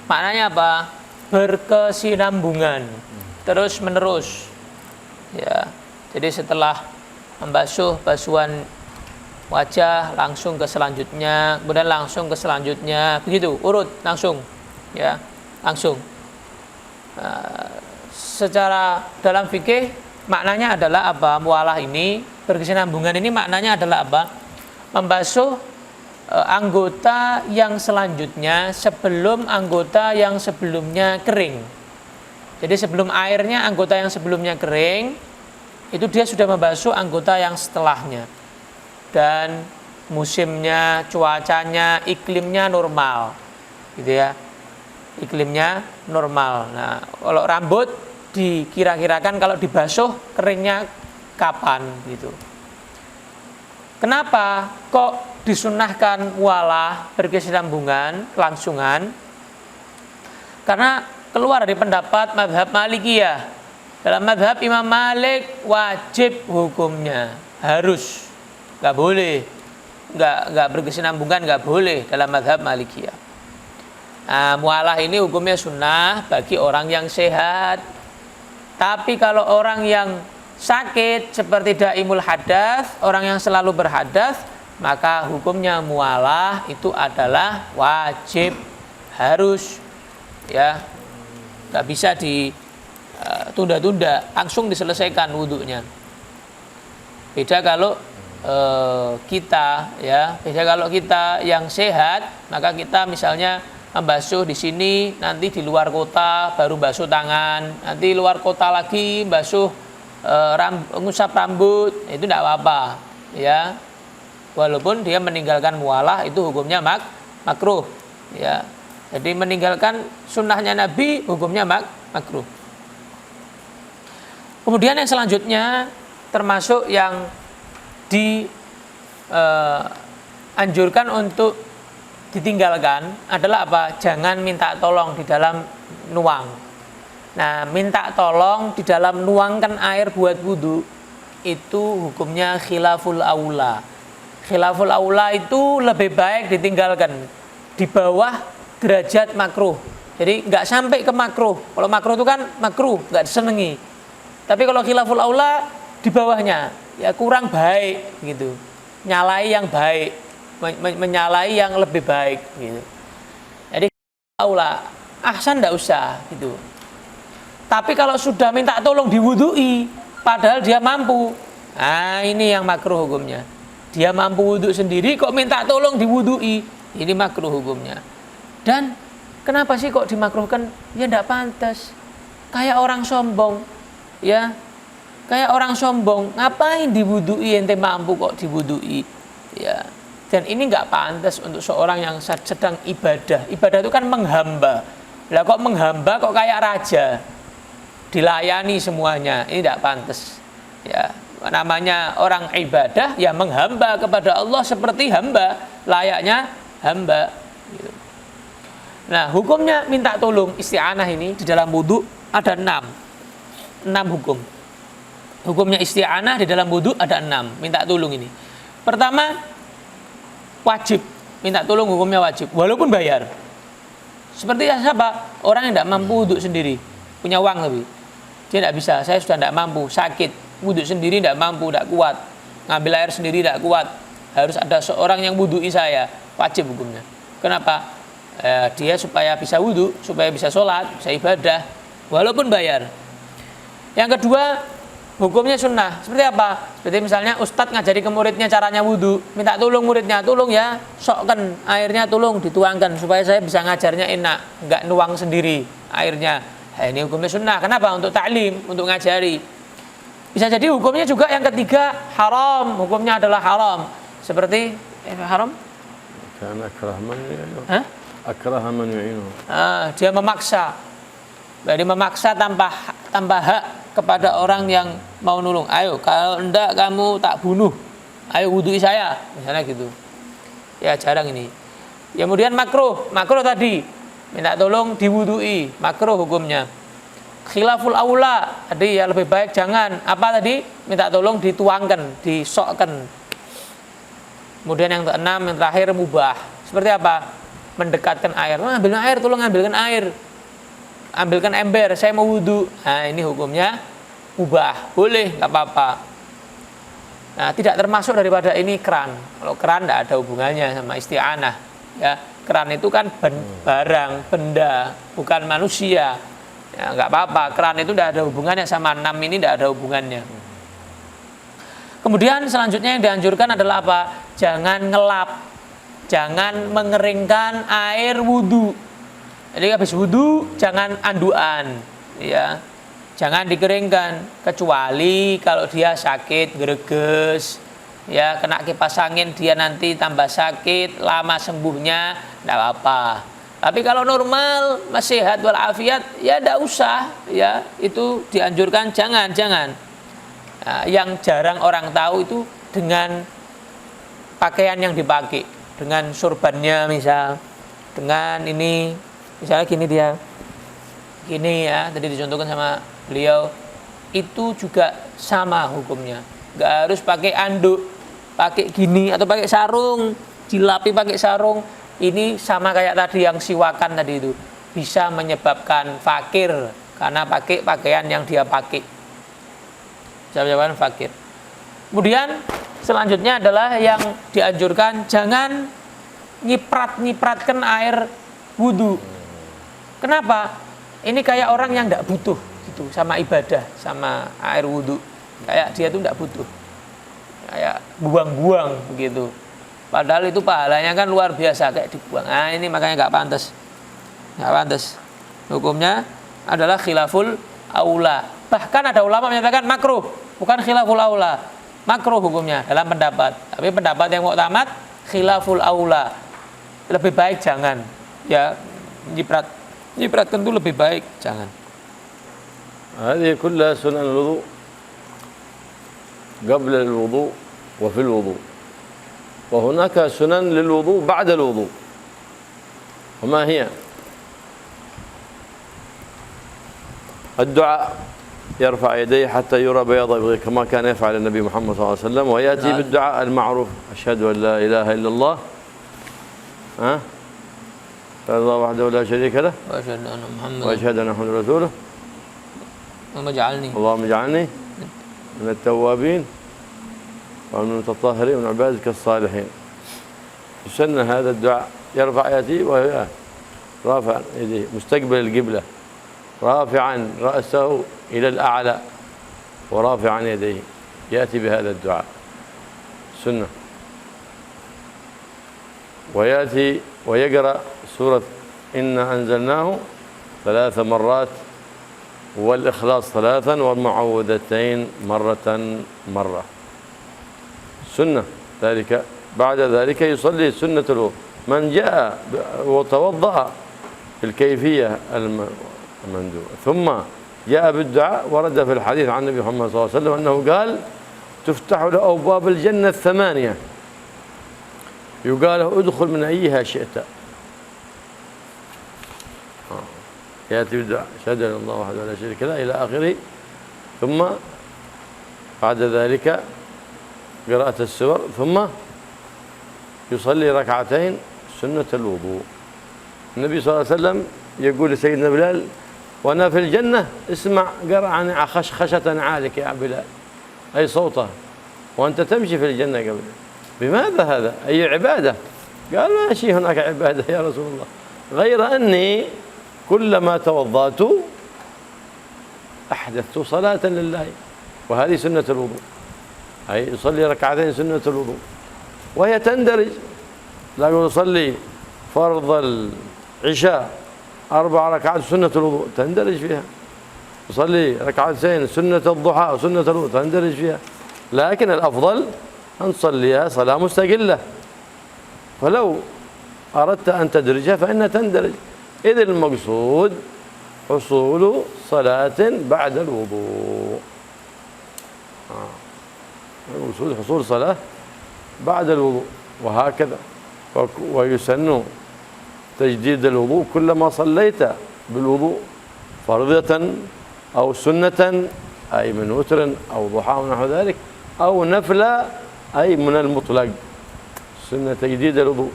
Maknanya apa? Berkesinambungan, terus menerus. Ya. Jadi setelah membasuh basuhan wajah langsung ke selanjutnya, kemudian langsung ke selanjutnya, begitu urut langsung, ya langsung. Secara dalam fikih maknanya adalah apa? Mualah ini, berkesinambungan ini maknanya adalah apa? Membasuh anggota yang selanjutnya sebelum anggota yang sebelumnya kering. Jadi sebelum airnya anggota yang sebelumnya kering, itu dia sudah membasuh anggota yang setelahnya. Dan musimnya, cuacanya, iklimnya normal, gitu ya. Iklimnya normal. Nah, kalau rambut dikira-kirakan kalau dibasuh keringnya kapan, gitu. Kenapa kok disunahkan mualah, berkesinambungan, kelangsungan? Karena keluar dari pendapat mazhab Malikiyah. Dalam mazhab Imam Malik wajib hukumnya, harus, nggak boleh, nggak berkesinambungan, nggak boleh dalam mazhab Malikiyah. Nah, mualah ini hukumnya sunnah bagi orang yang sehat. Tapi kalau orang yang sakit seperti daimul hadas, orang yang selalu berhadas, maka hukumnya mualah itu adalah wajib, harus, ya, nggak bisa ditunda-tunda, langsung diselesaikan wudhunya. Beda kalau kita, ya, beda kalau kita yang sehat, maka kita misalnya membasuh di sini, nanti di luar kota baru basuh tangan, nanti luar kota lagi basuh ngusap rambut, itu tidak apa-apa, ya. Walaupun dia meninggalkan mualah, itu hukumnya makruh, ya. Jadi meninggalkan sunnahnya Nabi, hukumnya makruh. Kemudian yang selanjutnya termasuk yang dianjurkan untuk ditinggalkan adalah apa? Jangan minta tolong di dalam nuang. Nah, minta tolong di dalam nuangkan air buat wudhu itu hukumnya khilaful aula. Khilaful aula itu lebih baik ditinggalkan, di bawah derajat makruh. Jadi nggak sampai ke makruh. Kalau makruh itu kan makruh, nggak disenangi. Tapi kalau khilaful aula di bawahnya, ya kurang baik gitu. Nyalai yang baik, menyalai yang lebih baik gitu. Jadi aula ahsan nggak usah gitu. Tapi kalau sudah minta tolong diwudui, padahal dia mampu, nah ini yang makruh hukumnya. Dia mampu wudhu sendiri kok minta tolong diwudui, ini makruh hukumnya. Dan kenapa sih kok dimakruhkan? Ya nggak pantas. Kayak orang sombong, ya. Kayak orang sombong, ngapain diwudui, ente mampu kok diwudui, ya. Dan ini nggak pantas untuk seorang yang sedang ibadah. Ibadah itu kan menghamba. Lah kok menghamba kok kayak raja, dilayani semuanya, ini tidak pantas, ya. Namanya orang ibadah ya menghamba kepada Allah seperti hamba, layaknya hamba. Gitu. Nah, hukumnya minta tolong isti'anah ini di dalam wudu ada 6 hukum. Hukumnya isti'anah di dalam wudu ada 6, minta tolong ini. Pertama, wajib. Minta tolong hukumnya wajib, walaupun bayar. Seperti siapa? Orang yang tidak mampu wudu sendiri, punya uang lebih. Dia tidak bisa, saya sudah tidak mampu, sakit, wudu sendiri tidak mampu, tidak kuat. Ngambil air sendiri tidak kuat. Harus ada seorang yang wudu'i saya, wajib hukumnya. Kenapa? Dia supaya bisa wudu, supaya bisa sholat, bisa ibadah, walaupun bayar. Yang kedua, hukumnya sunnah. Seperti apa? Seperti misalnya ustadz ngajari ke muridnya caranya wudu, minta tolong muridnya, tolong ya, sokkan airnya, tolong dituangkan supaya saya bisa ngajarnya enak, nggak nuang sendiri airnya. Nah, ini hukumnya sunnah. Kenapa? Untuk ta'lim, untuk ngajari. Bisa jadi hukumnya juga yang ketiga haram, hukumnya adalah haram. Seperti haram? Karena akrah man yu'inu. Hah? Akrah man yu'inu. Dia memaksa. Jadi memaksa tanpa hak kepada orang yang mau nolong. Ayo, kalau enggak kamu tak bunuh. Ayo wudu'i saya, misalnya gitu. Ya jarang ini. Kemudian makruh tadi minta tolong diwudu'i, makruh hukumnya. Khilaful aula, tadi ya lebih baik jangan. Apa tadi? Minta tolong dituangkan, disokkan. Kemudian yang keenam, yang terakhir mubah. Seperti apa? Mendekatkan air. Ambilkan air, tolong ambilkan air. Ambilkan ember, saya mau wudu. Nah, ini hukumnya mubah, boleh, nggak apa-apa. Nah, tidak termasuk daripada ini keran. Kalau keran tidak ada hubungannya sama isti'anah. Ya, keran itu kan barang, benda, bukan manusia. Ya, nggak apa-apa. Keran itu tidak ada hubungannya sama 6 ini, tidak ada hubungannya. Kemudian selanjutnya yang dianjurkan adalah apa? Jangan ngelap, jangan mengeringkan air wudu. Jadi habis wudu jangan anduan, ya, jangan dikeringkan kecuali kalau dia sakit, greges, ya, kena kipas angin dia nanti tambah sakit, lama sembuhnya, tidak apa-apa. Tapi kalau normal, masih sehat walafiat, ya tidak usah, ya, itu dianjurkan jangan. Nah, yang jarang orang tahu itu dengan pakaian yang dipakai, dengan surbannya misal, dengan ini. Misalnya gini ya, tadi dicontohkan sama beliau, itu juga sama hukumnya. Nggak harus pakai anduk, pakai gini atau pakai sarung, dilapi pakai sarung. Ini sama kayak tadi yang siwakan tadi itu, bisa menyebabkan fakir karena pakai pakaian yang dia pakai. Bisa menyebabkan fakir. Kemudian selanjutnya adalah yang dianjurkan jangan nyipratkan air wudu. Kenapa? Ini kayak orang yang tidak butuh gitu sama ibadah, sama air wudu. Kayak dia tuh tidak butuh. Kayak buang-buang begitu. Padahal itu pahalanya kan luar biasa kayak dibuang. Nah, ini makanya nggak pantas. Nggak pantas. Hukumnya adalah khilaful aula. Bahkan ada ulama menyatakan makruh, bukan khilaful aula. Makruh hukumnya dalam pendapat. Tapi pendapat yang muktamad khilaful aula. Lebih baik jangan. Ya, nyipratkan itu lebih baik jangan. هذه كلها سنن الوضوء قبل الوضوء وفي الوضوء وهناك سنن للوضوء بعد الوضوء وما هي؟ الدعاء يرفع يديه حتى يرى بياض ابطيه كما كان يفعل النبي محمد صلى الله عليه وسلم وياتي بالدعاء المعروف أشهد أن لا إله إلا الله الله وحده لا شريك له وأشهد أن محمدا رسوله اللهم اجعلني من التوابين ومن المتطهرين ومن عبادك الصالحين. يسن هذا الدعاء يرفع يديه وهو رافع يديه مستقبل القبلة رافعا رأسه إلى الأعلى ورافعا يديه يأتي بهذا الدعاء سنة. ويأتي ويقرأ سورة إنا أنزلناه 3 مرات والإخلاص 3 والمعوذتين مرة سنة. ذلك بعد ذلك يصلي سنة الوضوء. من جاء وتوضأ بالكيفية المندوبة ثم جاء بالدعاء ورد في الحديث عن النبي محمد صلى الله عليه وسلم أنه قال تفتح له أبواب الجنة 8 يقال له ادخل من أيها شئت. يأتي بدعاء أشهد أن الله وحده لا شريك له إلى آخره. ثم بعد ذلك قراءة السور، ثم يصلي ركعتين سنة الوضوء. النبي صلى الله عليه وسلم يقول لسيدنا بلال: وأنا في الجنة اسمع قرعا خشخشة عالك يا بلال، أي صوته، وأنت تمشي في الجنة قبل. بماذا هذا؟ أي عبادة؟ قال: ماشي هناك عبادة يا رسول الله، غير أني كلما توضأت أحدثت صلاة لله، وهذه سنة الوضوء، أي يصلي ركعتين سنة الوضوء، وهي تندرج. لا يقول يصلي فرض العشاء 4 ركعات سنة الوضوء، تندرج فيها. يصلي ركعتين سنة الضحى وسنة الوضوء، تندرج فيها. لكن الأفضل أن تصليها صلاة مستقلة، فلو أردت أن تدرجها فإنها تندرج، إذ المقصود حصول صلاة بعد الوضوء. المقصود حصول صلاة بعد الوضوء، وهكذا. ويسن تجديد الوضوء كلما صليت بالوضوء فرضية أو سنة، أي من وتر أو ضحى ونحو ذلك، أو نفلة أي من المطلق، سنة تجديد الوضوء.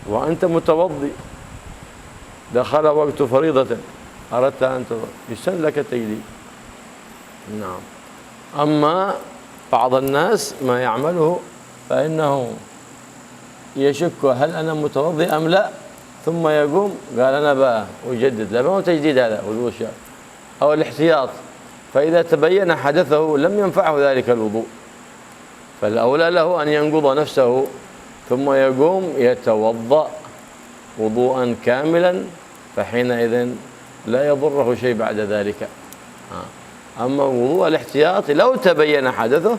وأنت متوضي دخل وقت فريضة أردت أن تتوضأ، يسن لك التجديد. نعم. أما بعض الناس ما يعمله فإنه يشك هل أنا متوضي أم لا، ثم يقوم قال أنا بقى أجدد. لا، ما هو تجديد هذا، وضوء الشرع أو الاحتياط. فإذا تبين حدثه لم ينفعه ذلك الوضوء، فالأولى له أن ينقض نفسه ثم يقوم يتوضأ وضوءا كاملا، فحينئذ لا يضره شيء بعد ذلك. أما وضوء الاحتياط لو تبين حدثه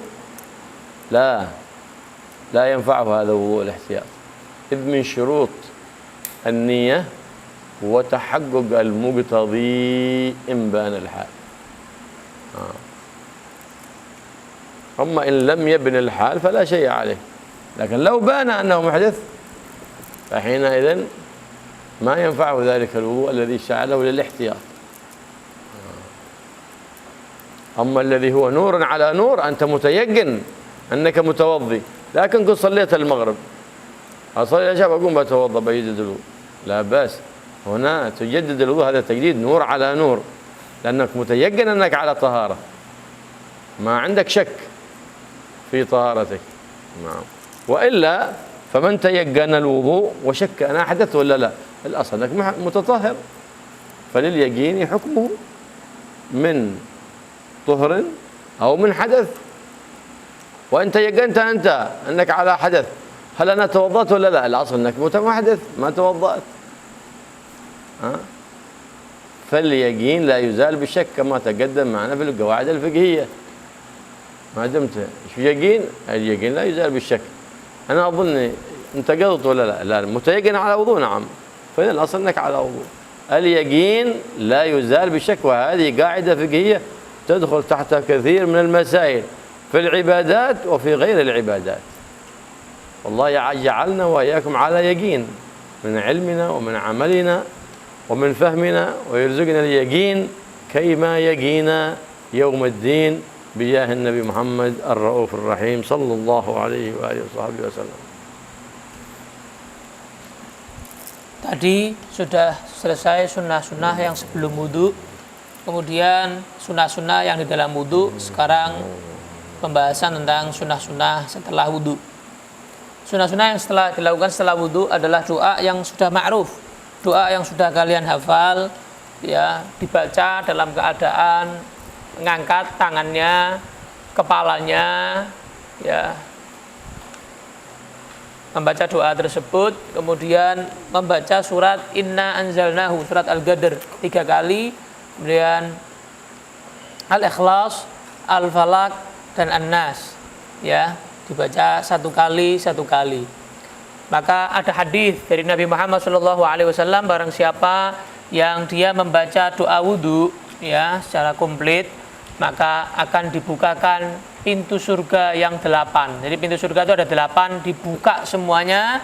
لا ينفعه هذا وضوء الاحتياط، إذ من شروط النية وتحقق المقتضي إن بان الحال. أما إن لم يبن الحال فلا شيء عليه، لكن لو بان أنه محدث فحينئذ ما ينفعه ذلك الوضوء الذي شعله للاحتياط. أما الذي هو نور على نور، أنت متيقن أنك متوضي، لكن كنت صليت المغرب أصلي العشاء بقوم بتوضأ بيجدد الوضوء، لا بأس. هنا تجدد الوضوء، هذا تجديد نور على نور، لأنك متيقن أنك على طهارة، ما عندك شك في طهارتك. نعم. وإلا فمن تيقن الوضوء وشك أنا أحدث ولا لا، الأصل أنك متطهر، فلليقين حكمه من طهر أو من حدث. وإن تيقنت أنت أنك على حدث، هل أنا توضأت ولا لا، الأصل أنك محدث ما توضأت. فاليقين لا يزال بالشك كما تقدم معنا في القواعد الفقهية. ما دمت يقين، اليقين لا يزال بالشك. أنا أظن انتقضت ولا لا، متيقن على وضوء، نعم، فإن الأصل أنك على وضوء. اليقين لا يزال بالشك، وهذه قاعدة فقهية تدخل تحت كثير من المسائل في العبادات وفي غير العبادات. والله يجعلنا وإياكم على يقين من علمنا ومن عملنا ومن فهمنا، ويرزقنا اليقين كيما يقينا يوم الدين بجاه النبي محمد الرؤوف الرحيم صلى الله عليه وآله وصحبه wasallam. Tadi sudah selesai sunnah-sunnah yang sebelum wudu, kemudian sunnah-sunnah yang di dalam wudu. Sekarang pembahasan tentang sunnah-sunnah setelah wudu. Sunnah-sunnah yang setelah dilakukan setelah wudu adalah doa yang sudah ma'ruf, doa yang sudah kalian hafal, ya, dibaca dalam keadaan mengangkat tangannya, kepalanya, ya, membaca doa tersebut, kemudian membaca surat Inna Anzalnahu, surat Al-Qadr 3 kali, kemudian Al-Ikhlas, Al-Falaq, dan An-Nas, ya, dibaca 1 kali. Maka ada hadis dari Nabi Muhammad SAW, barang siapa yang dia membaca doa wudu, ya, secara komplit, maka akan dibukakan pintu surga yang 8. Jadi pintu surga itu ada 8, dibuka semuanya,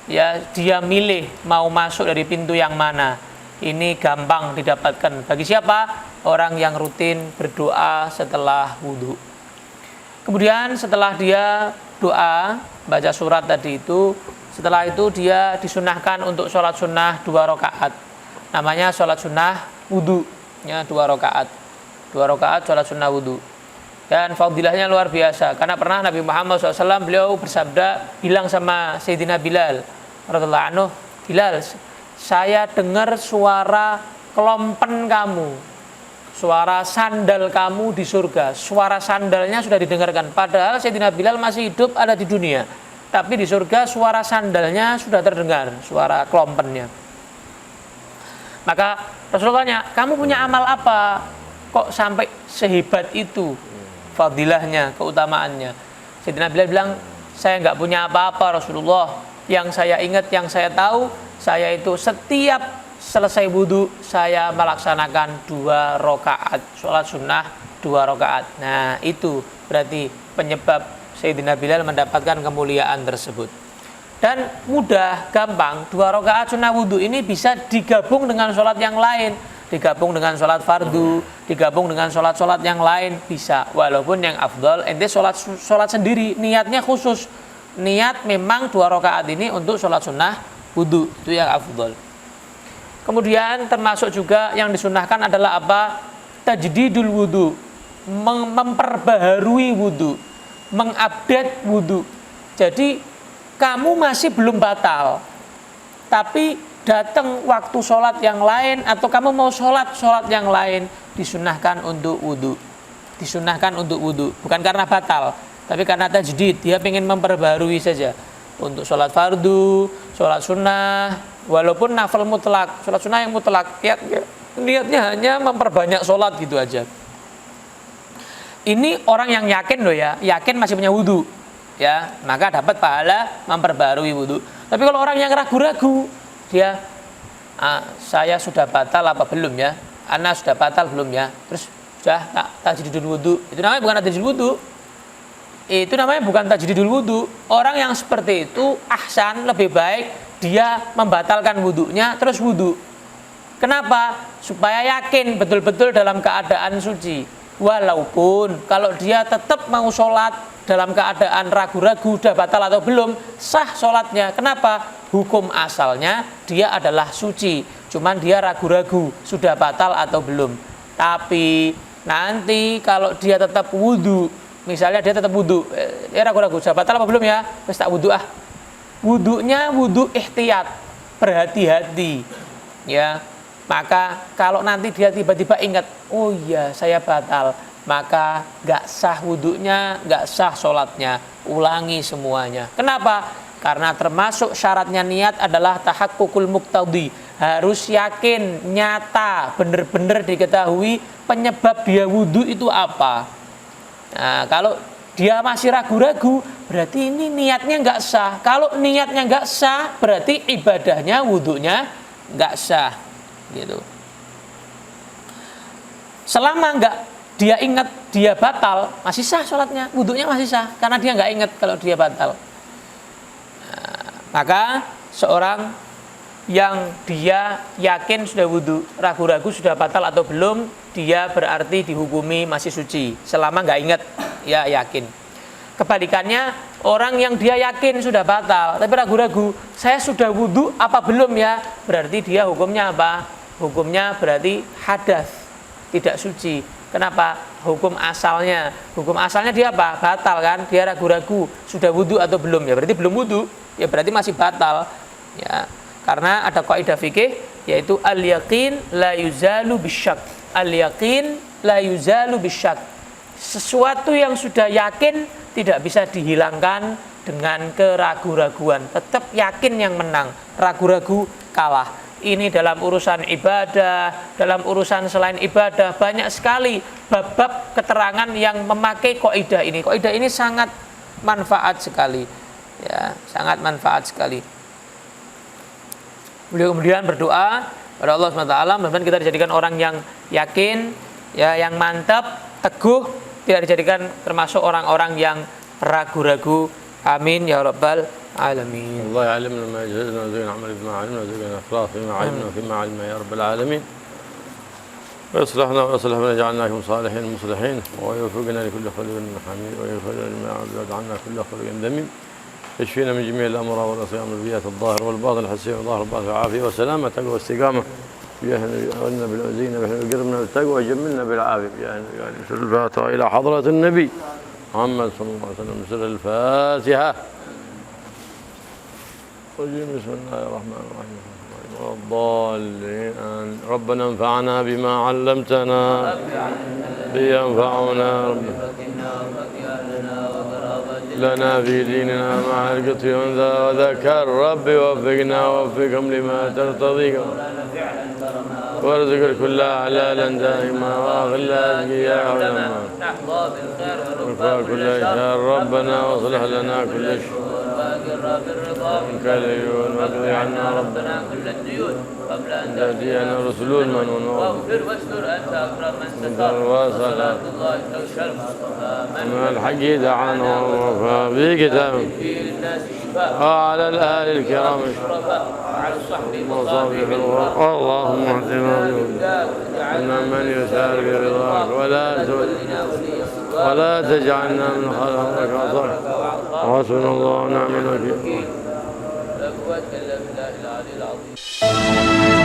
ya dia milih mau masuk dari pintu yang mana. Ini gampang didapatkan. Bagi siapa? Orang yang rutin berdoa setelah wudhu. Kemudian setelah dia doa, baca surat tadi itu, setelah itu dia disunahkan untuk sholat sunnah 2 rakaat. Namanya sholat sunnah wudhu, ya 2 rakaat. 2 rakaat sholat sunnah wudhu. Dan fadilahnya luar biasa. Karena pernah Nabi Muhammad SAW beliau bersabda, bilang sama Sayyidina Bilal radhiyallahu anhu, Bilal, saya dengar suara kelompen kamu, suara sandal kamu di surga. Suara sandalnya sudah didengarkan. Padahal Sayyidina Bilal masih hidup, ada di dunia. Tapi di surga suara sandalnya sudah terdengar, suara kelompennya. Maka Rasulullah tanya, kamu punya amal apa? Kok sampai sehebat itu fadilahnya, keutamaannya? Sayyidina Bilal bilang, saya nggak punya apa-apa Rasulullah. Yang saya ingat, yang saya tahu, saya itu setiap selesai wudhu saya melaksanakan 2 rakaat sholat sunnah 2 rakaat. Nah itu berarti penyebab Sayyidina Bilal mendapatkan kemuliaan tersebut. Dan mudah, gampang, 2 rakaat sunnah wudhu ini bisa digabung dengan sholat yang lain, digabung dengan sholat fardu, digabung dengan sholat-sholat yang lain bisa. Walaupun yang afdal ente sholat sendiri, niatnya khusus, niat memang 2 rakaat ini untuk sholat sunnah wudhu, itu yang afdal. Kemudian termasuk juga yang disunahkan adalah apa? Tajdidul wudhu, memperbaharui wudhu, mengupdate wudhu. Jadi kamu masih belum batal, tapi datang waktu sholat yang lain, atau kamu mau sholat yang lain, disunahkan untuk wudhu. Disunahkan untuk wudhu, bukan karena batal, tapi karena tajdid, dia ingin memperbaharui saja. Untuk sholat fardu, sholat sunnah, walaupun nafal mutlak, sholat sunnah yang mutlak, niatnya hanya memperbanyak sholat gitu aja. Ini orang yang yakin loh ya, yakin masih punya wudhu, ya, maka dapat pahala memperbarui wudhu. Tapi kalau orang yang ragu-ragu, dia, saya sudah batal apa belum ya? Ana sudah batal belum ya? Terus sudah tajdidul wudhu, itu namanya bukan tajdidul wudhu. Itu namanya bukan tajdidul wudhu. Orang yang seperti itu ahsan, lebih baik dia membatalkan wudhunya terus wudhu. Kenapa? Supaya yakin betul-betul dalam keadaan suci. Walaupun kalau dia tetap mau sholat dalam keadaan ragu-ragu udah batal atau belum, sah sholatnya. Kenapa? Hukum asalnya dia adalah suci, cuman dia ragu-ragu sudah batal atau belum. Tapi nanti kalau dia tetap wudhu, misalnya dia tetap wudhu, dia ragu-ragu sudah batal apa belum ya, terus tak wudhu wudhunya wudhu ihtiyat, berhati-hati, ya. Maka kalau nanti dia tiba-tiba ingat, oh iya saya batal, maka gak sah wudhunya, gak sah sholatnya, ulangi semuanya. Kenapa? Karena termasuk syaratnya niat adalah tahakkukul muqtadi, harus yakin, nyata, benar-benar diketahui penyebab dia wudhu itu apa. Nah, kalau dia masih ragu-ragu, berarti ini niatnya nggak sah. Kalau niatnya nggak sah, berarti ibadahnya, wudhunya nggak sah, gitu. Selama nggak dia ingat dia batal, masih sah sholatnya, wudhunya masih sah, karena dia nggak ingat kalau dia batal. Nah, maka seorang yang dia yakin sudah wudhu, ragu-ragu sudah batal atau belum, dia berarti dihukumi masih suci selama nggak ingat, ya yakin. Kebalikannya, orang yang dia yakin sudah batal tapi ragu-ragu, saya sudah wudhu apa belum ya, berarti dia hukumnya apa? Hukumnya berarti hadas, tidak suci. Kenapa? Hukum asalnya dia apa? Batal kan? Dia ragu-ragu sudah wudhu atau belum, ya berarti belum wudhu, ya berarti masih batal, ya. Karena ada kaidah fikih yaitu al-yaqin la yuzalu bisyak. Al-yaqin la yuzalu bisyak. Sesuatu yang sudah yakin tidak bisa dihilangkan dengan keragu-raguan. Tetap yakin yang menang, ragu-ragu kalah. Ini dalam urusan ibadah, dalam urusan selain ibadah, banyak sekali bab-bab keterangan yang memakai kaidah ini. Kaidah ini sangat manfaat sekali, ya, sangat manfaat sekali. Beliau kemudian berdoa pada Allah SWT, mudah-mudahan kita dijadikan orang yang yakin, ya, yang mantap, teguh, tidak dijadikan termasuk orang-orang yang ragu-ragu. Amin ya rabbal alamin. الله يعلمنا ما يجهزنا ويرزقنا عمل بما علمنا ويرزقنا اخلاص فيما علمنا وفيما علمنا يا رب العالمين. ويصلحنا ويصلح من جعلناكم صالحين مصلحين ويوفقنا لكل خير حميد ويغفر لنا ويبعد عنا كل خير ذميم. يشفينا من جميع الامراض والاصيام والبيئات الظاهر والباطن الحسيه والظاهر والباطن والعافيه والسلامه تقوى واستقامه. يهنا بالعزينا وقربنا بالتقوى وجملنا بالعافيه. يعني سر الفاتحه الى حضره النبي محمد صلى الله عليه وسلم. سر الفاتحه. بسم الله الرحمن الرحيم. والضالين. ربنا انفعنا بما علمتنا لينفعنا لنا في ديننا مع القطع والأنثى وذكر ربي وفقنا ووفقهم لما ترتضي وارزق الكل حلالا دائما واغلا اشقياء علما وارفع كل شر ربنا واصلح لنا كل شر منك العيون واقضي عنا ربنا كل الديون قبل ان تاتينا رسل المنون واغفر واستر انت اكرم من ستر وصلاه الله توشى المصطفى من الحق دعانا ووفى في كتابه وعلى الآل الكرام وعلى الصحب المصابيح اللهم اهدنا بهداك من يسار برضاك ولا تجعلنا من خلقك وصرك وحسبنا الله ونعم الوكيل. لا قوة إلا بالله العلي العظيم.